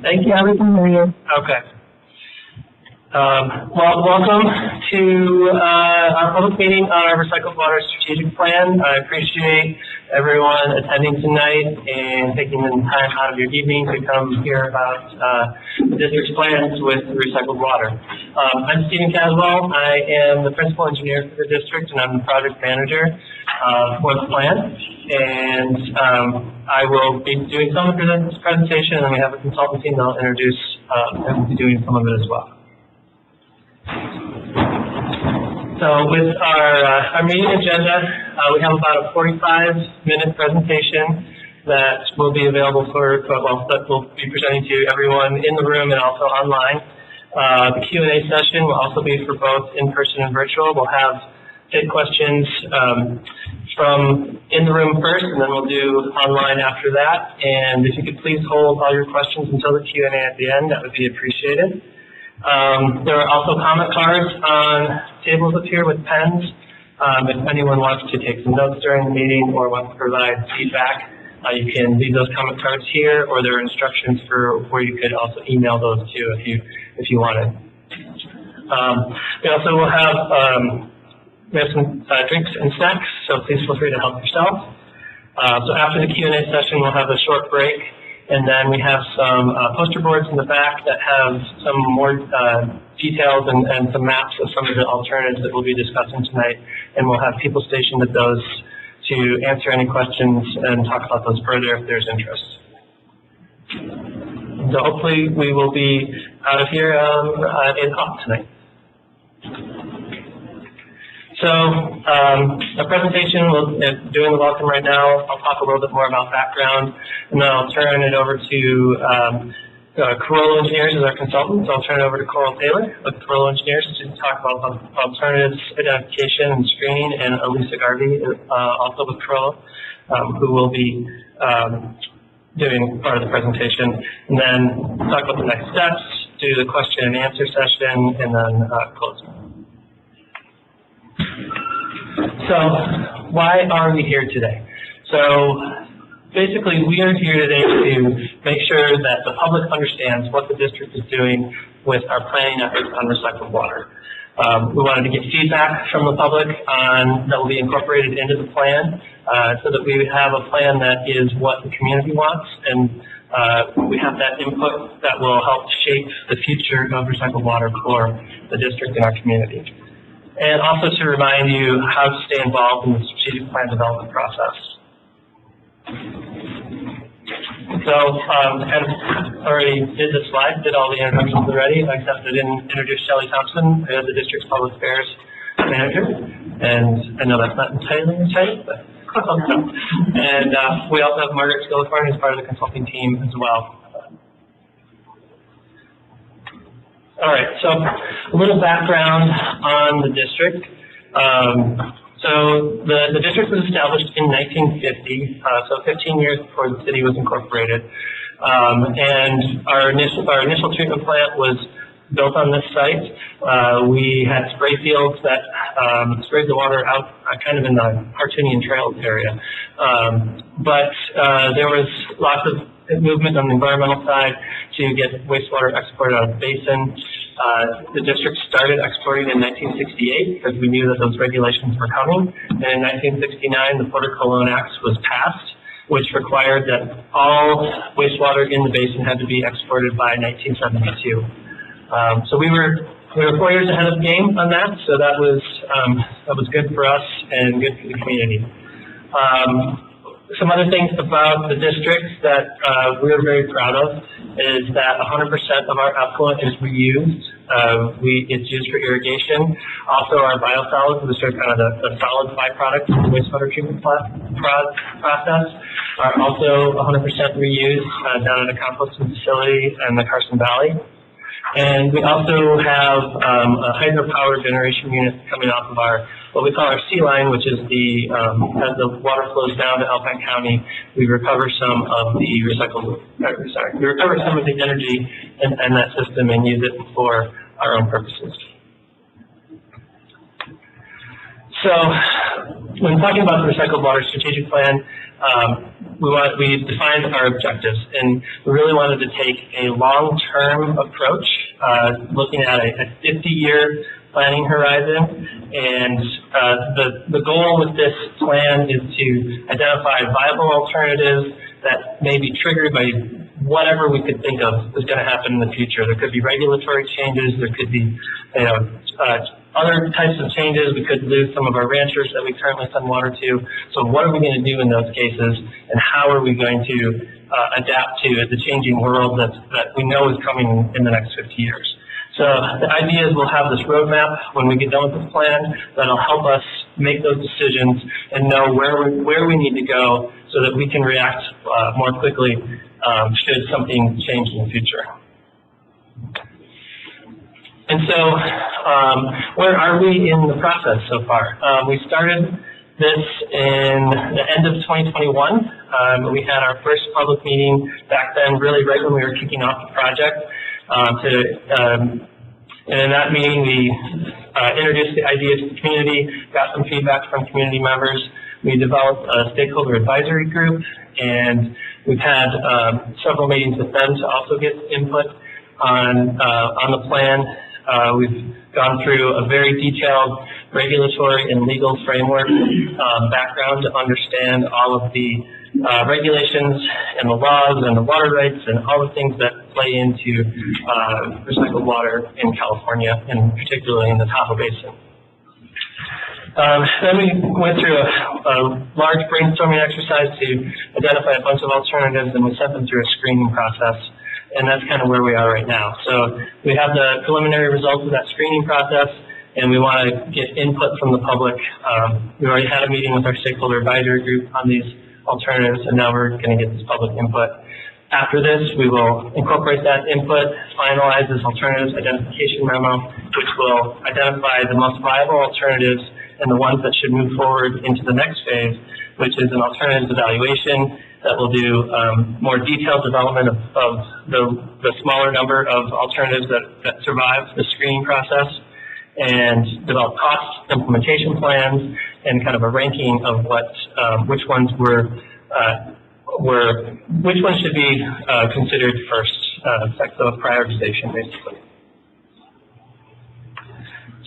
Thank you. Yeah, we can hear you. Okay. Well, welcome to our public meeting on our recycled water strategic plan. I appreciate everyone attending tonight and taking the time out of your evening to come hear about the district's plans with recycled water. I'm Stephen Caswell. I am the principal engineer for the district, and I'm the project manager for the plan. And I will be doing some of this presentation, and then we have a consultant team that will introduce and will be doing some of it as well. So with our meeting agenda, we have about a 45-minute presentation that will be available for, that will be presenting to everyone in the room and also online. The Q&A session will also be for both in-person and virtual. We'll take questions from in the room first, and then we'll do online after that. And if you could please hold all your questions until the Q&A at the end, that would be appreciated. There are also comment cards on tables up here with pens. If anyone wants to take some notes during the meeting or wants to provide feedback, you can leave those comment cards here, or there are instructions for where you could also email those to if you wanted. We also will have some drinks and snacks, so please feel free to help yourself. So after the Q&A session, we'll have a short break. And then we have some poster boards in the back that have some more details and some maps of some of the alternatives that we'll be discussing tonight. And we'll have people stationed at those to answer any questions and talk about those further if there's interest. So hopefully we will be out of here at 8 o'clock tonight. So the presentation, doing the welcome right now. I'll talk a little bit more about background, and then I'll turn it over to Corolla Engineers as our consultant. So I'll turn it over to Coral Taylor with Corolla Engineers to talk about alternatives identification and screening, and Elisa Garvey, also with Corolla, who will be doing part of the presentation. And then talk about the next steps, do the question and answer session, and then close. So why are we here today? So basically we are here today to make sure that the public understands what the district is doing with our planning efforts on recycled water. We wanted to get feedback from the public that will be incorporated into the plan so that we have a plan that is what the community wants, and we have that input that will help shape the future of recycled water for the district and our community. And also to remind you how to stay involved in the strategic plan development process. So I already did the slide, did all the introductions already, except I didn't introduce Shelley Thompson, the district's public affairs manager. And I know that's not entirely right, but close enough. And we also have Margaret Skillicorn, who's part of the consulting team as well. All right, so a little background on the district. So the district was established in 1950, so 15 years before the city was incorporated. And our initial treatment plant was built on this site. We had spray fields that sprayed the water out kind of in the Hartunian Trails area. But there was lots of movement on the environmental side to get wastewater exported out of the basin. The district started exporting in 1968 because we knew that those regulations were coming. And in 1969, the Porter Cologne Act was passed, which required that all wastewater in the basin had to be exported by 1972. So we were 4 years ahead of the game on that, so that was good for us and good for the community. Some other things about the district that we're very proud of is that 100% of our effluent is reused. It's used for irrigation. Also, our biosolids, which are kind of the solid byproducts of the wastewater treatment process, are also 100% reused down at a composting facility in the Carson Valley. And we also have a hydropower generation unit coming off of what we call our sea line, which is as the water flows down to Alpine County, we recover some of the energy in that system and use it for our own purposes. So when talking about the recycled water strategic plan, we defined our objectives, and we really wanted to take a long-term approach, looking at a 50-year planning horizon. And the goal with this plan is to identify viable alternatives that may be triggered by whatever we could think of is going to happen in the future. There could be regulatory changes. There could be, other types of changes. We could lose some of our ranchers that we currently send water to. So what are we going to do in those cases, and how are we going to adapt to the changing world that we know is coming in the next 50 years? So the idea is we'll have this roadmap when we get done with this plan that'll help us make those decisions and know where we need to go so that we can react more quickly should something change in the future. And so where are we in the process so far? We started this in the end of 2021. We had our first public meeting back then, really right when we were kicking off the project. And in that meeting, we introduced the idea to the community, got some feedback from community members. We developed a stakeholder advisory group, and we've had several meetings with them to also get input on the plan. We've gone through a very detailed regulatory and legal framework background to understand all of the regulations and the laws and the water rights and all the things that play into recycled water in California, and particularly in the Tahoe Basin. Then we went through a large brainstorming exercise to identify a bunch of alternatives, and we sent them through a screening process. And that's kind of where we are right now. So we have the preliminary results of that screening process, and we want to get input from the public. We already had a meeting with our stakeholder advisory group on these alternatives, and now we're going to get this public input. After this, we will incorporate that input, finalize this alternatives identification memo, which will identify the most viable alternatives and the ones that should move forward into the next phase, which is an alternatives evaluation that will do more detailed development of the smaller number of alternatives that survive the screening process, and develop cost implementation plans and kind of a ranking of which ones should be considered first, so a prioritization basically.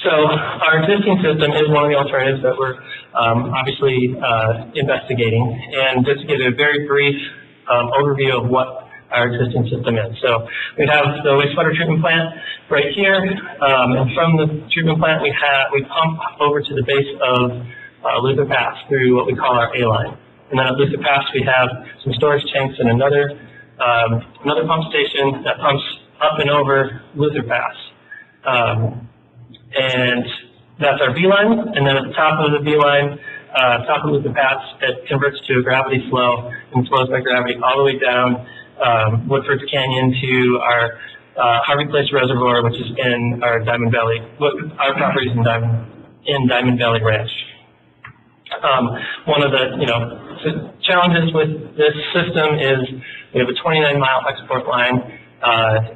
So our existing system is one of the alternatives that we're obviously investigating, and just to give a very brief overview of what our existing system is. So we have the wastewater treatment plant right here, and from the treatment plant we pump over to the base of Luther Pass through what we call our A line. And then at Luther Pass we have some storage tanks and another pump station that pumps up and over Luther Pass. And that's our V line, and then at the top of the V line, top of Luther Pass, it converts to a gravity flow and flows by gravity all the way down Woodford's Canyon to our Harvey Place Reservoir, which is in our Diamond Valley. Our property is in Diamond Valley Ranch. One of the challenges with this system is we have a 29-mile export line.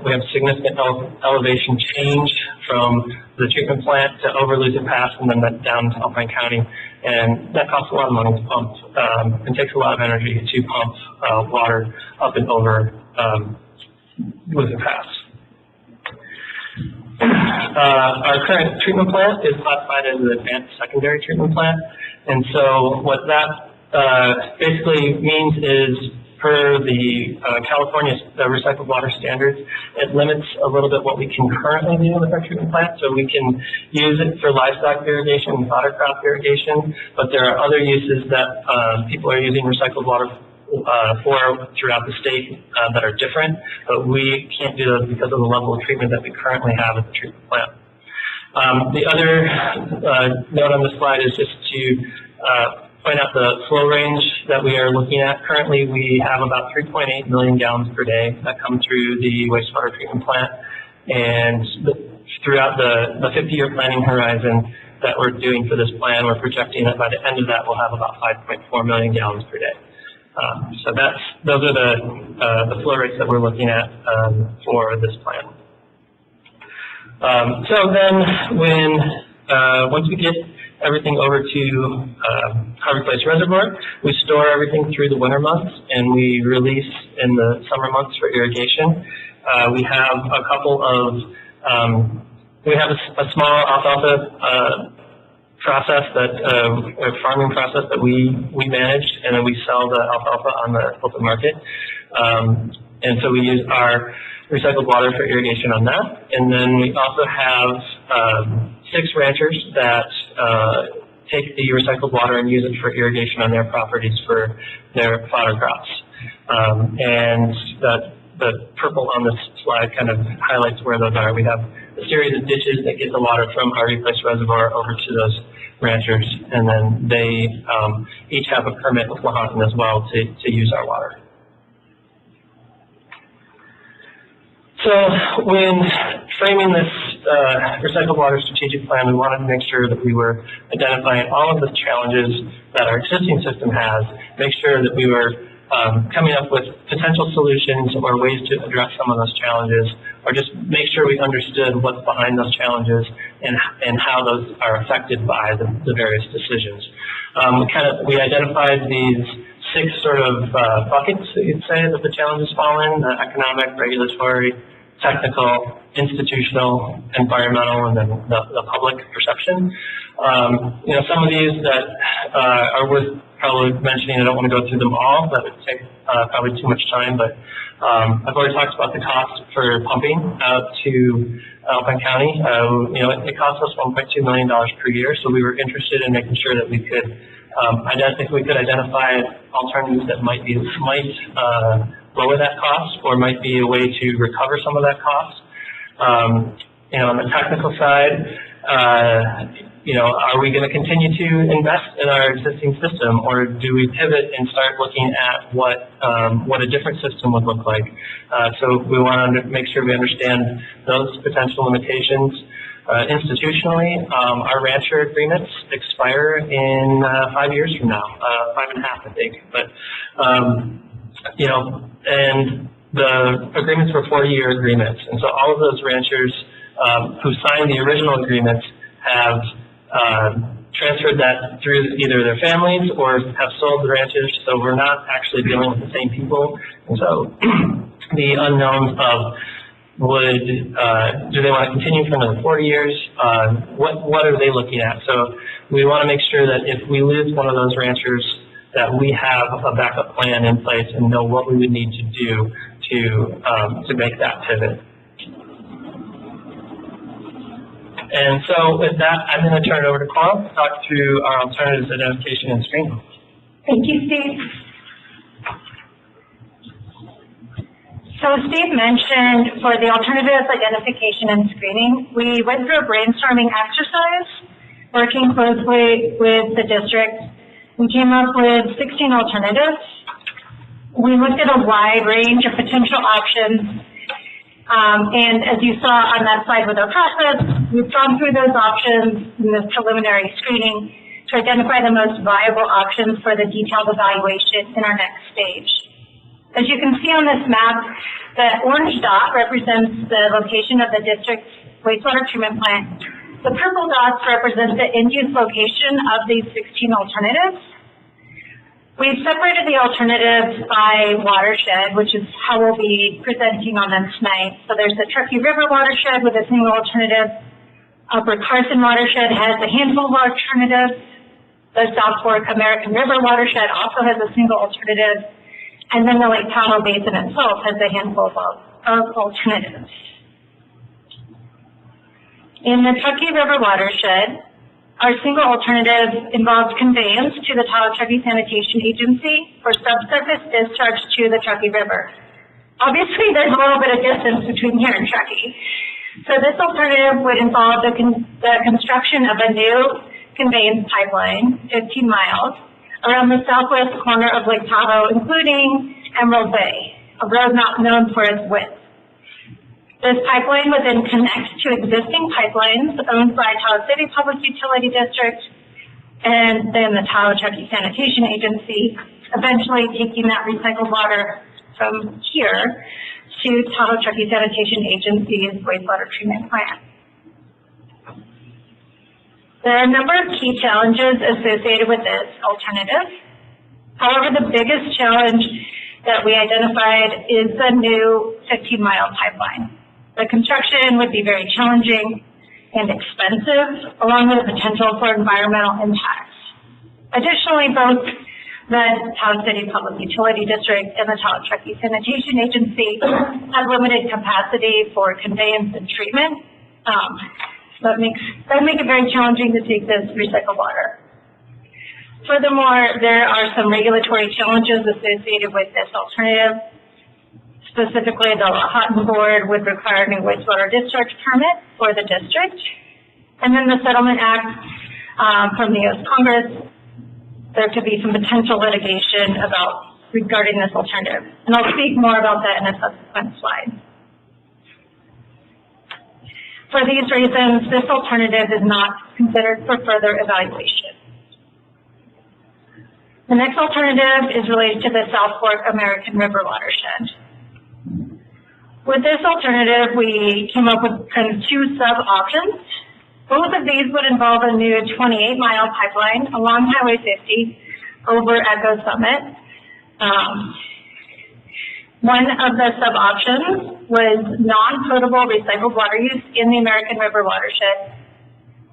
We have significant elevation change from the treatment plant to over Luther Pass and then down to Alpine County, and that costs a lot of money to pump and takes a lot of energy to pump water up and over Luther Pass. Our current treatment plant is classified as an advanced secondary treatment plant, and so what that basically means is, per the California recycled water standards, it limits a little bit what we can currently do with our treatment plant. So we can use it for livestock irrigation and fodder crop irrigation, but there are other uses that people are using recycled water for throughout the state that are different, but we can't do those because of the level of treatment that we currently have at the treatment plant. The other note on this slide is just to point out the flow range that we are looking at. Currently, we have about 3.8 million gallons per day that come through the wastewater treatment plant, and throughout the 50-year planning horizon that we're doing for this plan, we're projecting that by the end of that, we'll have about 5.4 million gallons per day. So those are the flow rates that we're looking at for this plan. So then, once we get everything over to Harvey Place Reservoir. We store everything through the winter months, and we release in the summer months for irrigation. We have a couple of, we have a small alfalfa process that, a farming process that we manage, and then we sell the alfalfa on the open market. And so we use our recycled water for irrigation on that. And then we also have 6 ranchers that take the recycled water and use it for irrigation on their properties for their fodder crops. And the purple on this slide kind of highlights where those are. We have a series of ditches that get the water from Harvey Place Reservoir over to those ranchers, and then they each have a permit with Lahontan as well to use our water. So when framing this recycled water strategic plan, we wanted to make sure that we were identifying all of the challenges that our existing system has, make sure that we were coming up with potential solutions or ways to address some of those challenges, or just make sure we understood what's behind those challenges and how those are affected by the various decisions. We identified these 6 sort of buckets, you'd say, that the challenges fall in: economic, regulatory, technical, institutional, environmental, and then the public perception. Some of these that are worth probably mentioning. I don't want to go through them all. That would take probably too much time, but I've already talked about the cost for pumping out to Alpine County. It costs us $1.2 million per year, so we were interested in making sure that we could identify alternatives that might lower that cost, or might be a way to recover some of that cost. On the technical side, are we going to continue to invest in our existing system, or do we pivot and start looking at what a different system would look like? So we want to make sure we understand those potential limitations. Institutionally, our rancher agreements expire in 5 years from now, 5.5, I think. But and the agreements were 40-year agreements, and so all of those ranchers who signed the original agreements have transferred that through either their families or have sold the ranches, so we're not actually dealing with the same people. And so the unknowns of do they want to continue for another 40 years? What are they looking at? So we want to make sure that if we lose one of those ranchers, that we have a backup plan in place and know what we would need to do to make that pivot. And so with that, I'm going to turn it over to Coral to talk through our alternatives identification and screening. Thank you, Steve. So Steve mentioned for the alternatives identification and screening, we went through a brainstorming exercise, working closely with the district. We came up with 16 alternatives. We looked at a wide range of potential options. And as you saw on that slide with our process, we've gone through those options in this preliminary screening to identify the most viable options for the detailed evaluation in our next stage. As you can see on this map, the orange dot represents the location of the district's wastewater treatment plant. The purple dots represent the end-use location of these 16 alternatives. We've separated the alternatives by watershed, which is how we'll be presenting on them tonight. So there's the Truckee River watershed with a single alternative. Upper Carson watershed has a handful of alternatives. The South Fork American River watershed also has a single alternative. And then the Lake Tahoe Basin itself has a handful of alternatives. In the Truckee River watershed, our single alternative involves conveyance to the Tahoe Truckee Sanitation Agency for subsurface discharge to the Truckee River. Obviously, there's a little bit of distance between here and Truckee. So this alternative would involve the construction of a new conveyance pipeline, 15 miles, around the southwest corner of Lake Tahoe, including Emerald Bay, a road not known for its width. This pipeline would then connect to existing pipelines owned by Tahoe City Public Utility District and then the Tahoe Truckee Sanitation Agency, eventually taking that recycled water from here to Tahoe Truckee Sanitation Agency's wastewater treatment plant. There are a number of key challenges associated with this alternative. However, the biggest challenge that we identified is the new 15-mile pipeline. The construction would be very challenging and expensive, along with the potential for environmental impacts. Additionally, both the Tahoe City Public Utility District and the Tahoe Truckee Sanitation Agency have limited capacity for conveyance and treatment. So that make it very challenging to take this recycled water. Furthermore, there are some regulatory challenges associated with this alternative. Specifically, the Houghton Board would require a new wastewater discharge permit for the district. And then the Settlement Act from the U.S. Congress, there could be some potential litigation regarding this alternative. And I'll speak more about that in a subsequent slide. For these reasons, this alternative is not considered for further evaluation. The next alternative is related to the South Fork American River watershed. With this alternative, we came up with kind of two sub-options. Both of these would involve a new 28-mile pipeline along Highway 50 over Echo Summit. One of the sub-options was non-potable recycled water use in the American River watershed.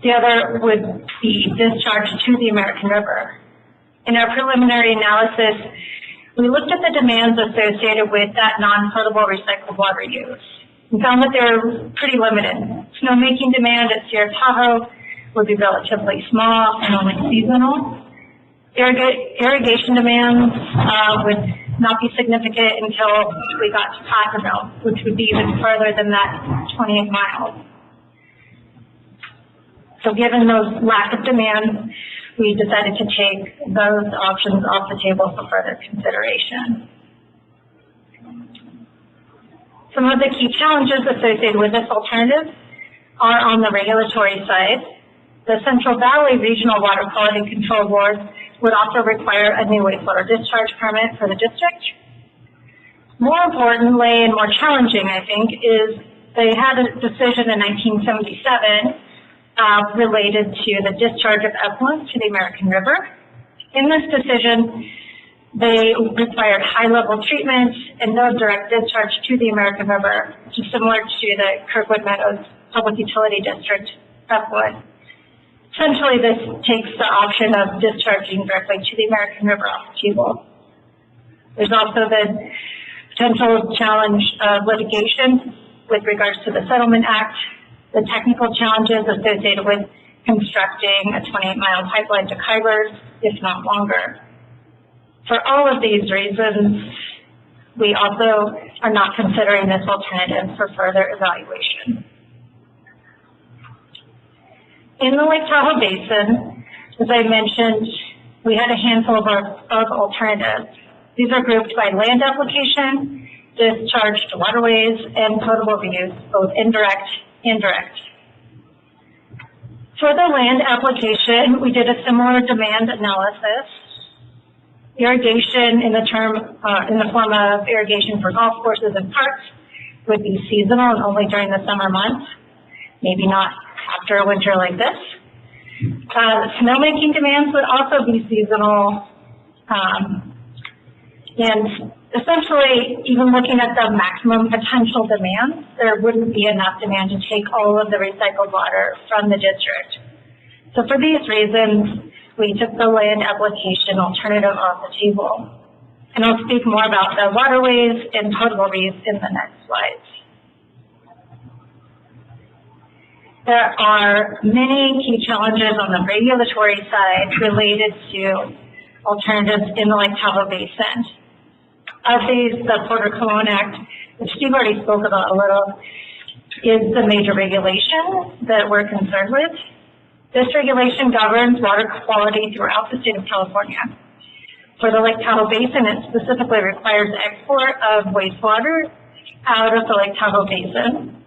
The other would be discharged to the American River. In our preliminary analysis, we looked at the demands associated with that non-potable recycled water use. We found that they were pretty limited. Snowmaking demand at Sierra Tahoe would be relatively small and only seasonal. Irrigation demands would not be significant until we got to Tahoe, which would be even further than that 28 miles. So given those lack of demand, we decided to take those options off the table for further consideration. Some of the key challenges associated with this alternative are on the regulatory side. The Central Valley Regional Water Quality Control Board would also require a new wastewater discharge permit for the district. More importantly and more challenging, I think, is they had a decision in 1977 related to the discharge of effluent to the American River. In this decision, they required high-level treatment and no direct discharge to the American River, which is similar to the Kirkwood Meadows Public Utility District effluent. Essentially, this takes the option of discharging directly to the American River off the table. There's also the potential challenge of litigation with regards to the Settlement Act, the technical challenges associated with constructing a 28-mile pipeline to Kybers, if not longer. For all of these reasons, we also are not considering this alternative for further evaluation. In the Lake Tahoe Basin, as I mentioned, we had a handful of alternatives. These are grouped by land application, discharge to waterways, and potable reuse, both indirect and direct. For the land application, we did a similar demand analysis. Irrigation in the form of irrigation for golf courses and parks would be seasonal and only during the summer months, maybe not after a winter like this. Snowmaking demands would also be seasonal, and essentially, even looking at the maximum potential demand, there wouldn't be enough demand to take all of the recycled water from the district. So for these reasons, we took the land application alternative off the table. And I'll speak more about the waterways and potable reuse in the next slides. There are many key challenges on the regulatory side related to alternatives in the Lake Tahoe Basin. Of these, the Porter-Cologne Act, which Steve already spoke about a little, is the major regulation that we're concerned with. This regulation governs water quality throughout the state of California. For the Lake Tahoe Basin, it specifically requires export of wastewater out of the Lake Tahoe Basin.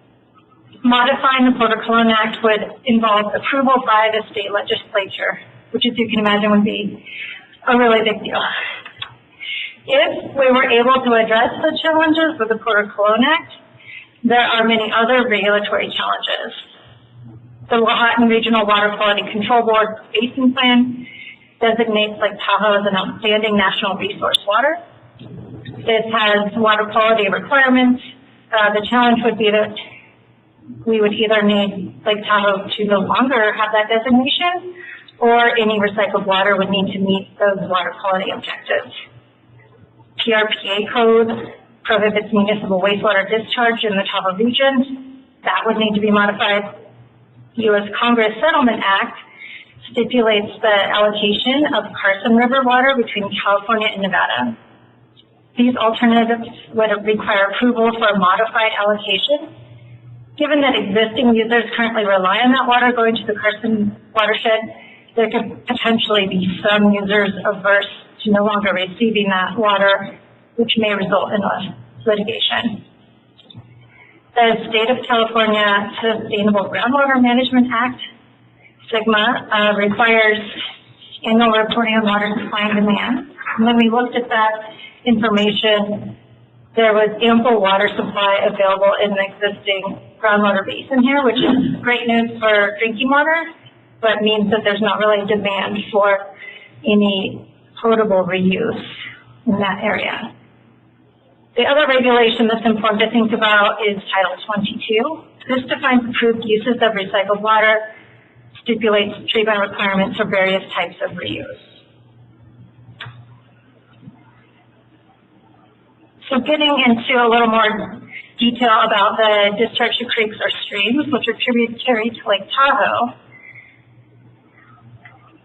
Modifying the Porter-Cologne Act would involve approval by the state legislature, which, as you can imagine, would be a really big deal. If we were able to address the challenges with the Porter-Cologne Act, there are many other regulatory challenges. The Lahontan Regional Water Quality Control Board Basin Plan designates Lake Tahoe as an outstanding national resource water. This has water quality requirements. The challenge would be that we would either need Lake Tahoe to no longer have that designation, or any recycled water would need to meet those water quality objectives. PRPA code prohibits municipal wastewater discharge in the Tahoe region. That would need to be modified. U.S. Congress Settlement Act stipulates the allocation of Carson River water between California and Nevada. These alternatives would require approval for a modified allocation. Given that existing users currently rely on that water going to the Carson watershed, there could potentially be some users averse to no longer receiving that water, which may result in litigation. The State of California Sustainable Groundwater Management Act, SGMA, requires annual reporting on water supply and demand. And when we looked at that information, there was ample water supply available in the existing groundwater basin here, which is great news for drinking water, but means that there's not really demand for any potable reuse in that area. The other regulation that's important to think about is Title 22. This defines approved uses of recycled water, stipulates treatment requirements for various types of reuse. So getting into a little more detail about the discharge to creeks or streams, which are tributary to Lake Tahoe.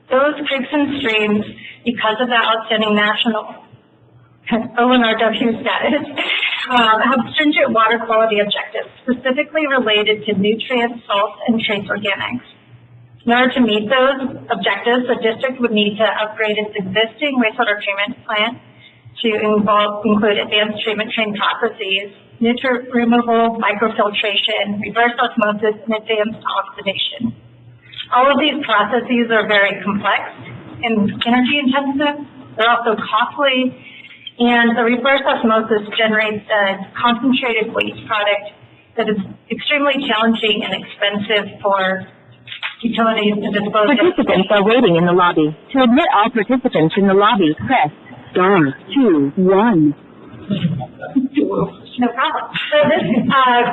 Those creeks and streams, because of that outstanding national ONRW status, have stringent water quality objectives, specifically related to nutrients, salts, and trace organics. In order to meet those objectives, the district would need to upgrade its existing wastewater treatment plant to include advanced treatment train processes, nutrient removal, microfiltration, reverse osmosis, and advanced oxidation. All of these processes are very complex and energy intensive. They're also costly, and the reverse osmosis generates a concentrated waste product that is extremely challenging and expensive for utilities to dispose of. Participants are waiting in the lobby. To admit all participants in the lobby, press *21. No problem. So this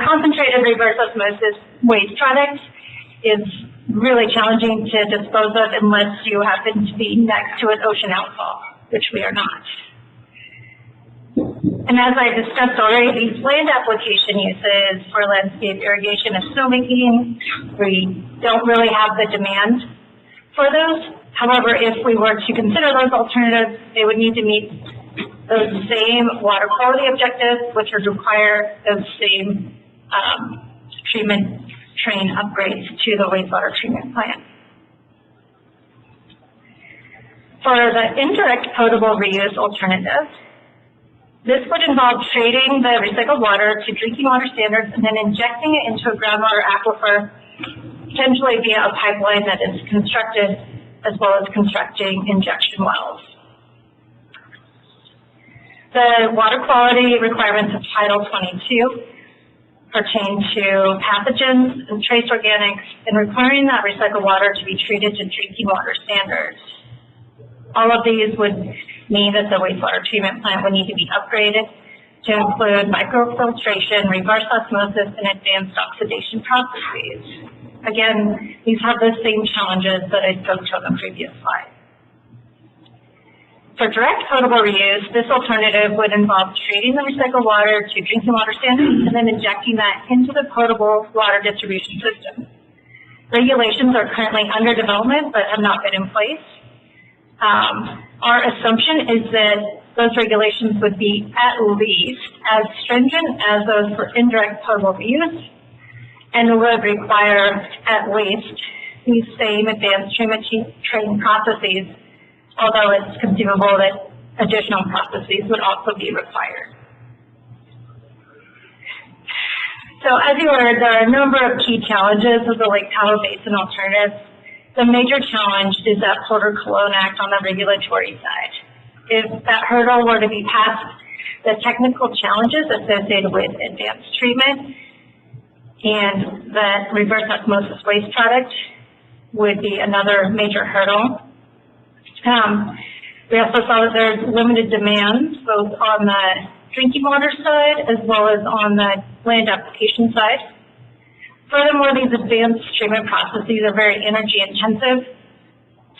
concentrated reverse osmosis waste product is really challenging to dispose of unless you happen to be next to an ocean outfall, which we are not. And as I discussed already, these land application uses for landscape irrigation and snowmaking, we don't really have the demand for those. However, if we were to consider those alternatives, they would need to meet those same water quality objectives, which would require those same treatment train upgrades to the wastewater treatment plant. For the indirect potable reuse alternative, this would involve treating the recycled water to drinking water standards and then injecting it into a groundwater aquifer, potentially via a pipeline that is constructed, as well as constructing injection wells. The water quality requirements of Title 22 pertain to pathogens and trace organics and requiring that recycled water to be treated to drinking water standards. All of these would mean that the wastewater treatment plant would need to be upgraded to include microfiltration, reverse osmosis, and advanced oxidation processes. Again, these have the same challenges that I spoke to on the previous slide. For direct potable reuse, this alternative would involve treating the recycled water to drinking water standards and then injecting that into the potable water distribution system. Regulations are currently under development but have not been in place. Our assumption is that those regulations would be at least as stringent as those for indirect potable reuse and would require at least these same advanced treatment train processes, although it's conceivable that additional processes would also be required. So as you heard, there are a number of key challenges with the Lake Tahoe Basin alternatives. The major challenge is that Porter-Cologne Act on the regulatory side. If that hurdle were to be passed, the technical challenges associated with advanced treatment and that reverse osmosis waste product would be another major hurdle. We also saw that there's limited demand both on the drinking water side as well as on the land application side. Furthermore, these advanced treatment processes are very energy intensive.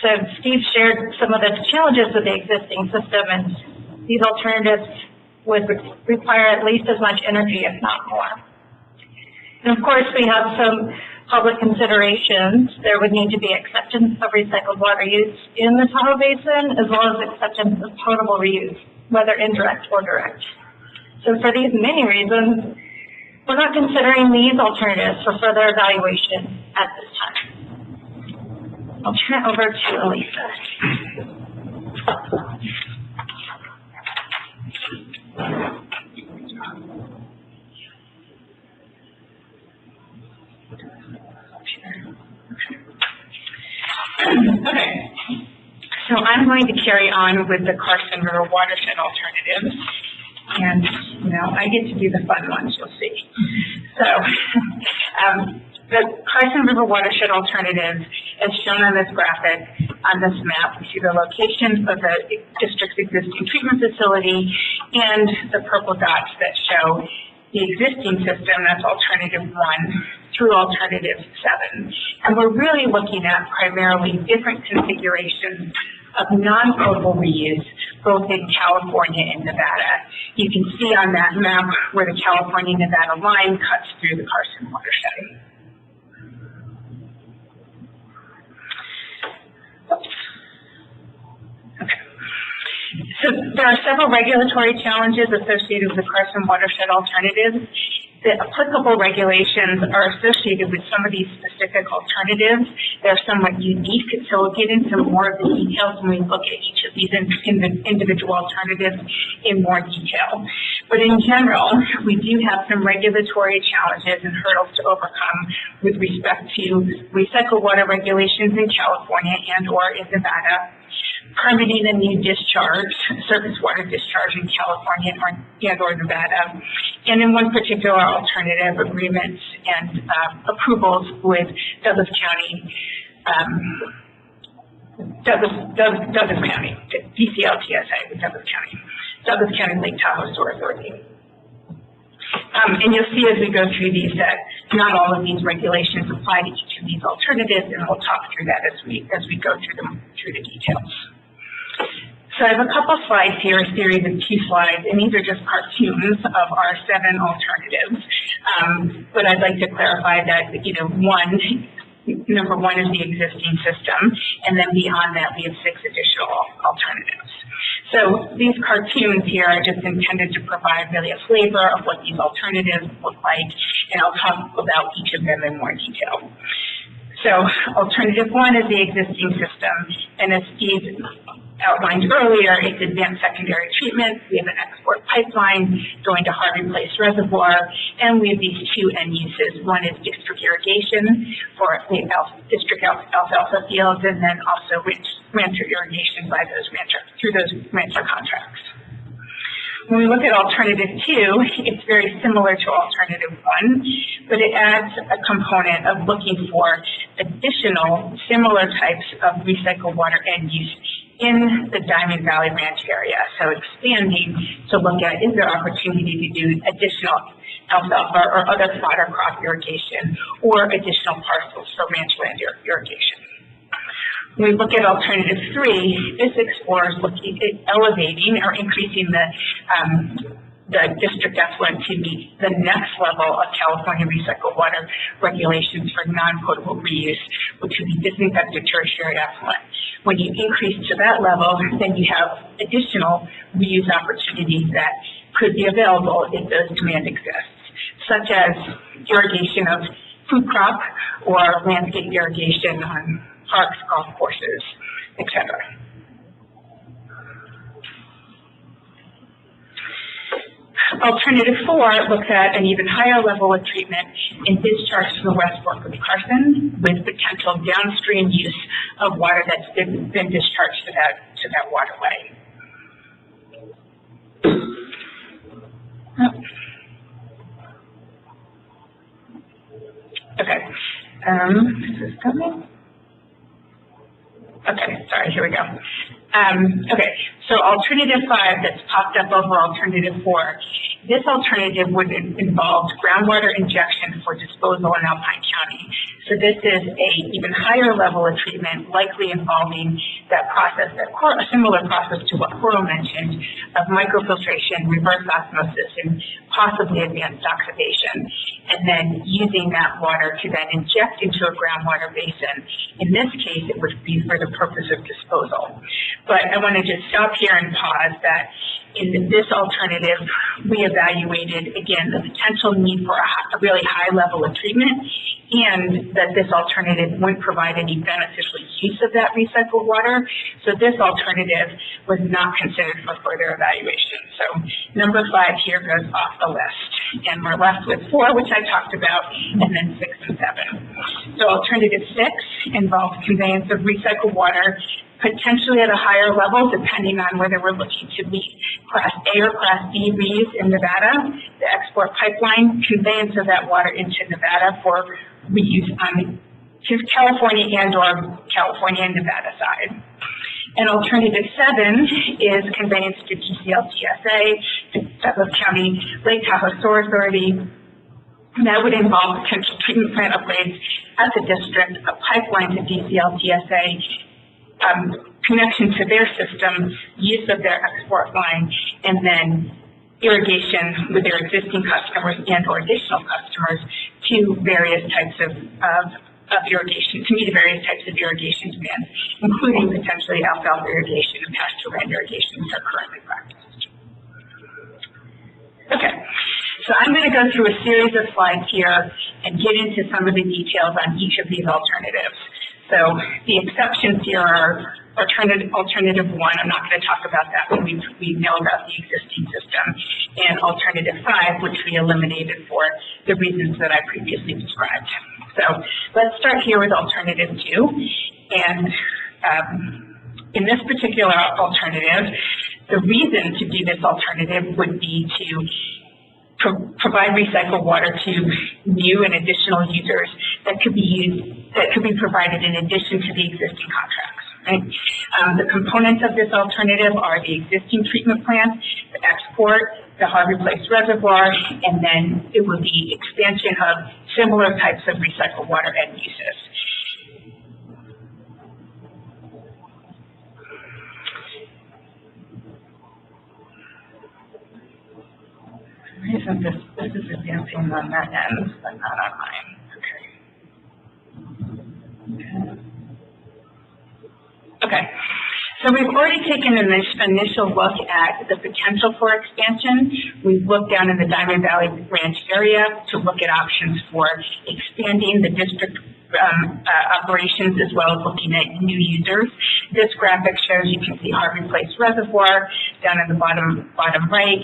So Steve shared some of the challenges with the existing system, and these alternatives would require at least as much energy, if not more. And of course, we have some public considerations. There would need to be acceptance of recycled water use in the Tahoe Basin, as well as acceptance of potable reuse, whether indirect or direct. So for these many reasons, we're not considering these alternatives for further evaluation at this time. I'll turn it over to Elisa. Okay, so I'm going to carry on with the Carson River watershed alternatives, and I get to do the fun ones, you'll see. So the Carson River watershed alternatives, as shown on this graphic, on this map, we see the locations of the district's existing treatment facility and the purple dots that show the existing system, that's alternative 1 through alternative 7. And we're really looking at primarily different configurations of non-potable reuse, both in California and Nevada. You can see on that map where the California-Nevada line cuts through the Carson watershed. So there are several regulatory challenges associated with the Carson watershed alternatives. The applicable regulations are associated with some of these specific alternatives. They're somewhat unique, so we'll get into more of the details when we look at each of these individual alternatives in more detail. But in general, we do have some regulatory challenges and hurdles to overcome with respect to recycled water regulations in California and or in Nevada, permitting a new discharge, surface water discharge in California and or Nevada, and in one particular alternative, agreements and approvals with Douglas County, DCLTSA with Douglas County Lake Tahoe Sewer Authority. And you'll see as we go through these that not all of these regulations apply to each of these alternatives, and we'll talk through that as we go through the details. So I have a couple slides here, a series of 2 slides, and these are just cartoons of our 7 alternatives. But I'd like to clarify that, number 1 is the existing system, and then beyond that we have 6 additional alternatives. So these cartoons here are just intended to provide really a flavor of what these alternatives look like, and I'll talk about each of them in more detail. So alternative 1 is the existing system, and as Steve outlined earlier, it's advanced secondary treatment. We have an export pipeline going to Harvey Place Reservoir, and we have these 2 end uses. One is district irrigation for the district alfalfa fields, and then also rancher irrigation by through those rancher contracts. When we look at alternative 2, it's very similar to alternative 1, but it adds a component of looking for additional similar types of recycled water end use in the Diamond Valley Ranch area. So expanding to look at, is there opportunity to do additional alfalfa or other fodder crop irrigation or additional parcels for ranch land irrigation. When we look at alternative 3, this explores looking at elevating or increasing the district effluent to meet the next level of California recycled water regulations for non-potable reuse, which would be disinfected tertiary effluent. When you increase to that level, then you have additional reuse opportunities that could be available if those demand exists, such as irrigation of food crop or landscape irrigation on parks, golf courses, etc. Alternative 4 looks at an even higher level of treatment and discharge to the west fork of Carson with potential downstream use of water that's been discharged to that waterway. Okay. Is this coming? Okay, sorry, here we go. Okay, so alternative 5 that's popped up over alternative 4. This alternative would involve groundwater injection for disposal in Alpine County. So this is a even higher level of treatment, likely involving that process, a similar process to what Coral mentioned, of microfiltration, reverse osmosis, and possibly advanced oxidation. And then using that water to then inject into a groundwater basin. In this case, it would be for the purpose of disposal. But I want to just stop here and pause that in this alternative, we evaluated, again, the potential need for a really high level of treatment, and that this alternative wouldn't provide any beneficial use of that recycled water. So this alternative was not considered for further evaluation. So number 5 here goes off the list. And we're left with 4, which I talked about, and then 6 and 7. So alternative 6 involves conveyance of recycled water, potentially at a higher level, depending on whether we're looking to meet Class A or Class B reuse in Nevada, the export pipeline, conveyance of that water into Nevada for reuse on California and/or California and Nevada side. And alternative 7 is conveyance to DCLTSA, the Douglas County Lake Tahoe Sewer Authority. And that would involve potential treatment plant upgrades at the district, a pipeline to DCLTSA, connection to their system, use of their export line, and then irrigation with their existing customers and or additional customers to various types of irrigation, to meet various types of irrigation demands, including potentially alfalfa irrigation and pasture land irrigation, which are currently practiced. Okay, so I'm going to go through a series of slides here and get into some of the details on each of these alternatives. So the exceptions here are alternative 1. I'm not going to talk about that when we know about the existing system, and alternative 5, which we eliminated for the reasons that I previously described. So let's start here with alternative 2. And in this particular alternative, the reason to do this alternative would be to provide recycled water to new and additional users that could be provided in addition to the existing contracts. Right? The components of this alternative are the existing treatment plant, the export, the Harvey Place Reservoir, and then it would be expansion of similar types of recycled water end uses. This is advancing on that end, but not on mine. Okay. So we've already taken an initial look at the potential for expansion. We've looked down in the Diamond Valley Ranch area to look at options for expanding the district operations, as well as looking at new users. This graphic shows, you can see Harvey Place Reservoir down in the bottom right,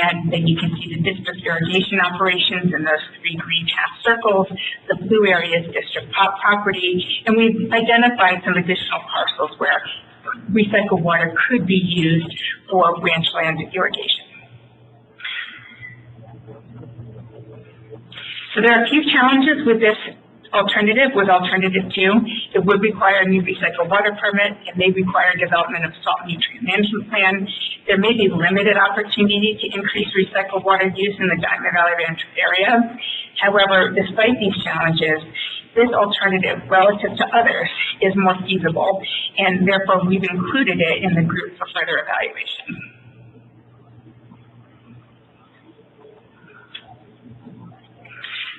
and then you can see the district irrigation operations in those 3 green half circles. The blue area is district property, and we've identified some additional parcels where recycled water could be used for ranchland irrigation. So there are a few challenges with this alternative, with alternative 2. It would require a new recycled water permit. It may require development of salt nutrient management plan. There may be limited opportunity to increase recycled water use in the Diamond Valley Ranch area. However, despite these challenges, this alternative, relative to others, is more feasible, and therefore we've included it in the group for further evaluation.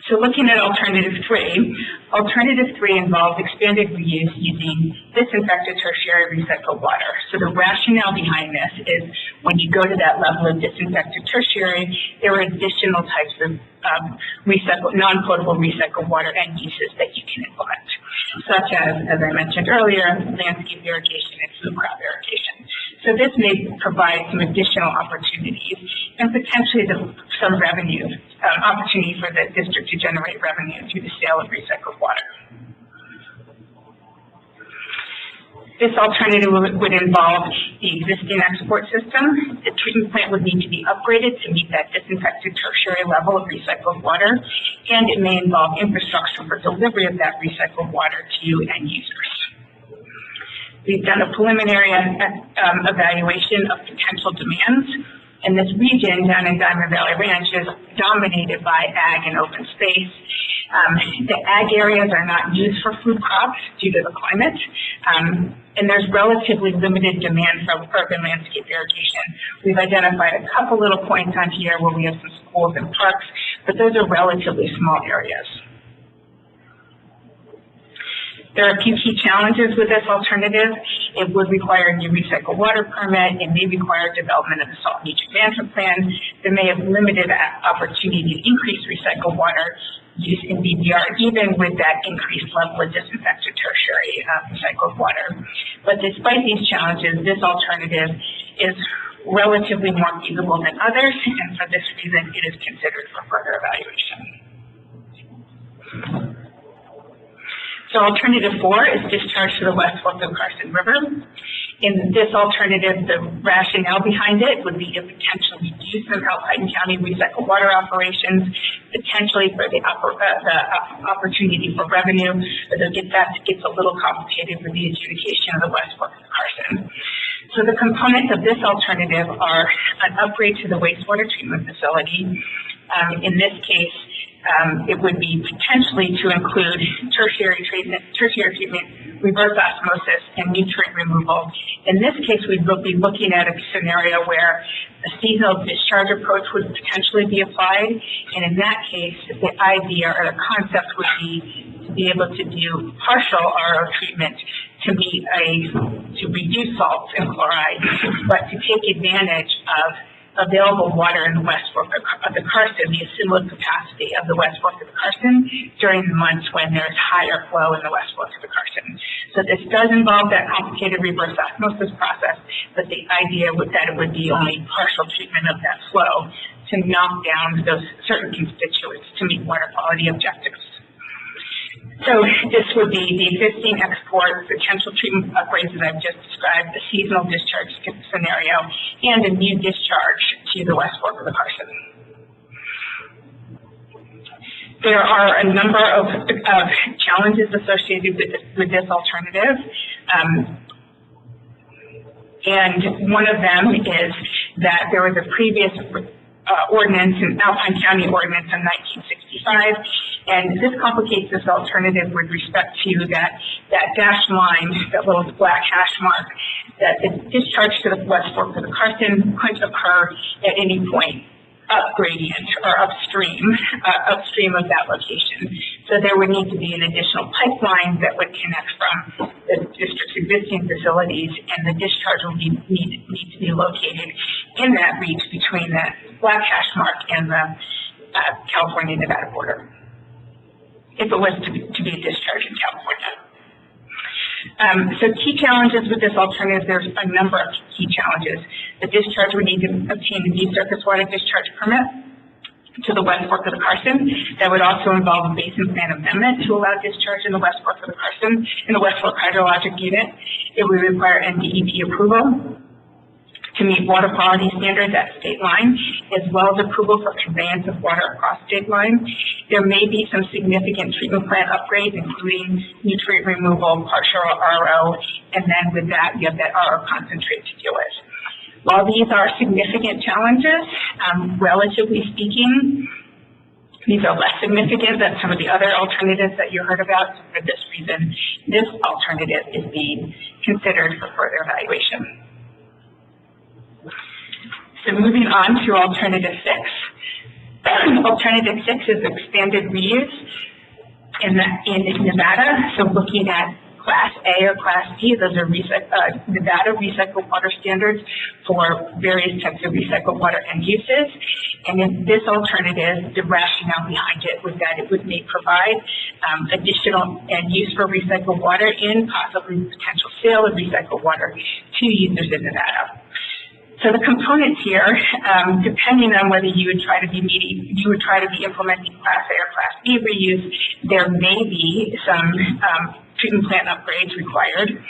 So looking at alternative 3, alternative 3 involves expanded reuse using disinfected tertiary recycled water. So the rationale behind this is when you go to that level of disinfected tertiary, there are additional types of non-potable recycled water end uses that you can implement, such as I mentioned earlier, landscape irrigation and food crop irrigation. So this may provide some additional opportunities and potentially some revenue, opportunity for the district to generate revenue through the sale of recycled water. This alternative would involve the existing export system. The treatment plant would need to be upgraded to meet that disinfected tertiary level of recycled water, and it may involve infrastructure for delivery of that recycled water to end users. We've done a preliminary evaluation of potential demands, and this region down in Diamond Valley Ranch is dominated by ag and open space. The ag areas are not used for food crops due to the climate, and there's relatively limited demand for urban landscape irrigation. We've identified a couple little points on here where we have some schools and parks, but those are relatively small areas. There are a few key challenges with this alternative. It would require a new recycled water permit. It may require development of a salt nutrient management plan. There may have limited opportunity to increase recycled water use in BVR, even with that increased level of disinfected tertiary recycled water. But despite these challenges, this alternative is relatively more feasible than others, and for this reason, it is considered for further evaluation. So alternative 4 is discharge to the West Fork of Carson River. In this alternative, the rationale behind it would be to potentially use some Alpine County recycled water operations, potentially for the opportunity for revenue, but that gets a little complicated with the adjudication of the West Fork of Carson. So the components of this alternative are an upgrade to the wastewater treatment facility. In this case, it would be potentially to include tertiary treatment, reverse osmosis, and nutrient removal. In this case, we'd be looking at a scenario where a seasonal discharge approach would potentially be applied, and in that case, the idea or the concept would be to be able to do partial RO treatment to reduce salts and chloride, but to take advantage of available water in the West Fork of the Carson, the assimilate capacity of the West Fork of the Carson during the months when there's higher flow in the West Fork of the Carson. So this does involve that complicated reverse osmosis process, but the idea was that it would be only partial treatment of that flow to knock down those certain constituents to meet water quality objectives. So this would be the existing export, potential treatment upgrades that I've just described, the seasonal discharge scenario, and a new discharge to the West Fork of the Carson. There are a number of challenges associated with this alternative. And one of them is that there was a previous ordinance, an Alpine County ordinance in 1965, and this complicates this alternative with respect to that dashed line, that little black hash mark, that the discharge to the West Fork of the Carson couldn't occur at any point up gradient or upstream of that location. So there would need to be an additional pipeline that would connect from the district's existing facilities, and the discharge would need to be located in that reach between that black hash mark and the California-Nevada border, if it was to be a discharge in California. So key challenges with this alternative, there's a number of key challenges. The discharge would need to obtain a new surface water discharge permit to the West Fork of the Carson. That would also involve a basin plan amendment to allow discharge in the West Fork of the Carson, in the West Fork hydrologic unit. It would require NDEP approval to meet water quality standards at state line, as well as approval for conveyance of water across state line. There may be some significant treatment plant upgrades, including nutrient removal, partial RO, and then with that, you have that RO concentrate to deal with. While these are significant challenges, relatively speaking, these are less significant than some of the other alternatives that you heard about. For this reason, this alternative is being considered for further evaluation. So moving on to alternative 6. Alternative 6 is expanded reuse in Nevada. So looking at Class A or Class B, those are Nevada recycled water standards for various types of recycled water end uses. And in this alternative, the rationale behind it was that it may provide additional end use for recycled water and possibly potential sale of recycled water to users in Nevada. So the components here, depending on whether you would try to be implementing Class A or Class B reuse, there may be some treatment plant upgrades required.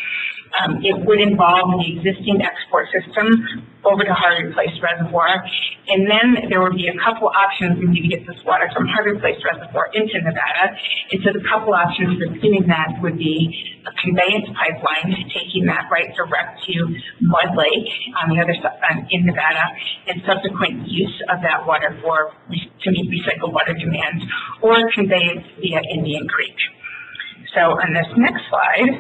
It would involve the existing export system over to Harvey Place Reservoir, and then there would be a couple options when you get this water from Harvey Place Reservoir into Nevada. And so the couple options for doing that would be a conveyance pipeline, taking that right direct to Mud Lake on the other side in Nevada, and subsequent use of that water to meet recycled water demand, or conveyance via Indian Creek. So on this next slide,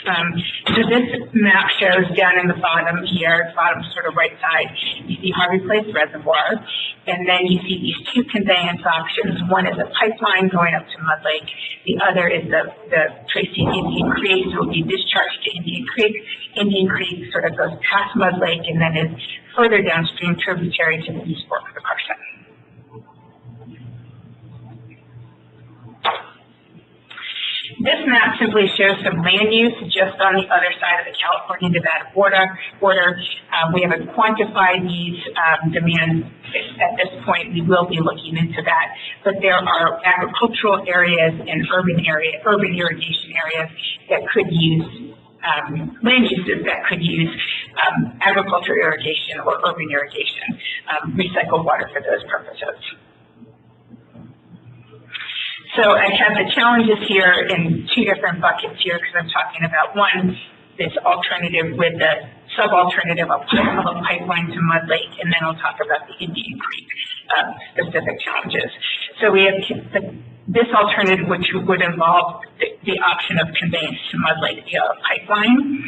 so this map shows down in the bottom here, bottom sort of right side, you see Harvey Place Reservoir, and then you see these two conveyance options. One is a pipeline going up to Mud Lake. The other is the tracing Indian Creek, so it will be discharged to Indian Creek. Indian Creek sort of goes past Mud Lake and then is further downstream tributary to the East Fork of the Carson. This map simply shows some land use just on the other side of the California-Nevada border. We haven't quantified these demands at this point. We will be looking into that. But there are agricultural areas and urban irrigation areas that could use land uses that could use agriculture irrigation or urban irrigation, recycled water for those purposes. So I have the challenges here in two different buckets here, because I'm talking about one, this alternative with the sub-alternative of a pipeline to Mud Lake, and then I'll talk about the Indian Creek specific challenges. So we have this alternative, which would involve the option of conveyance to Mud Lake via a pipeline.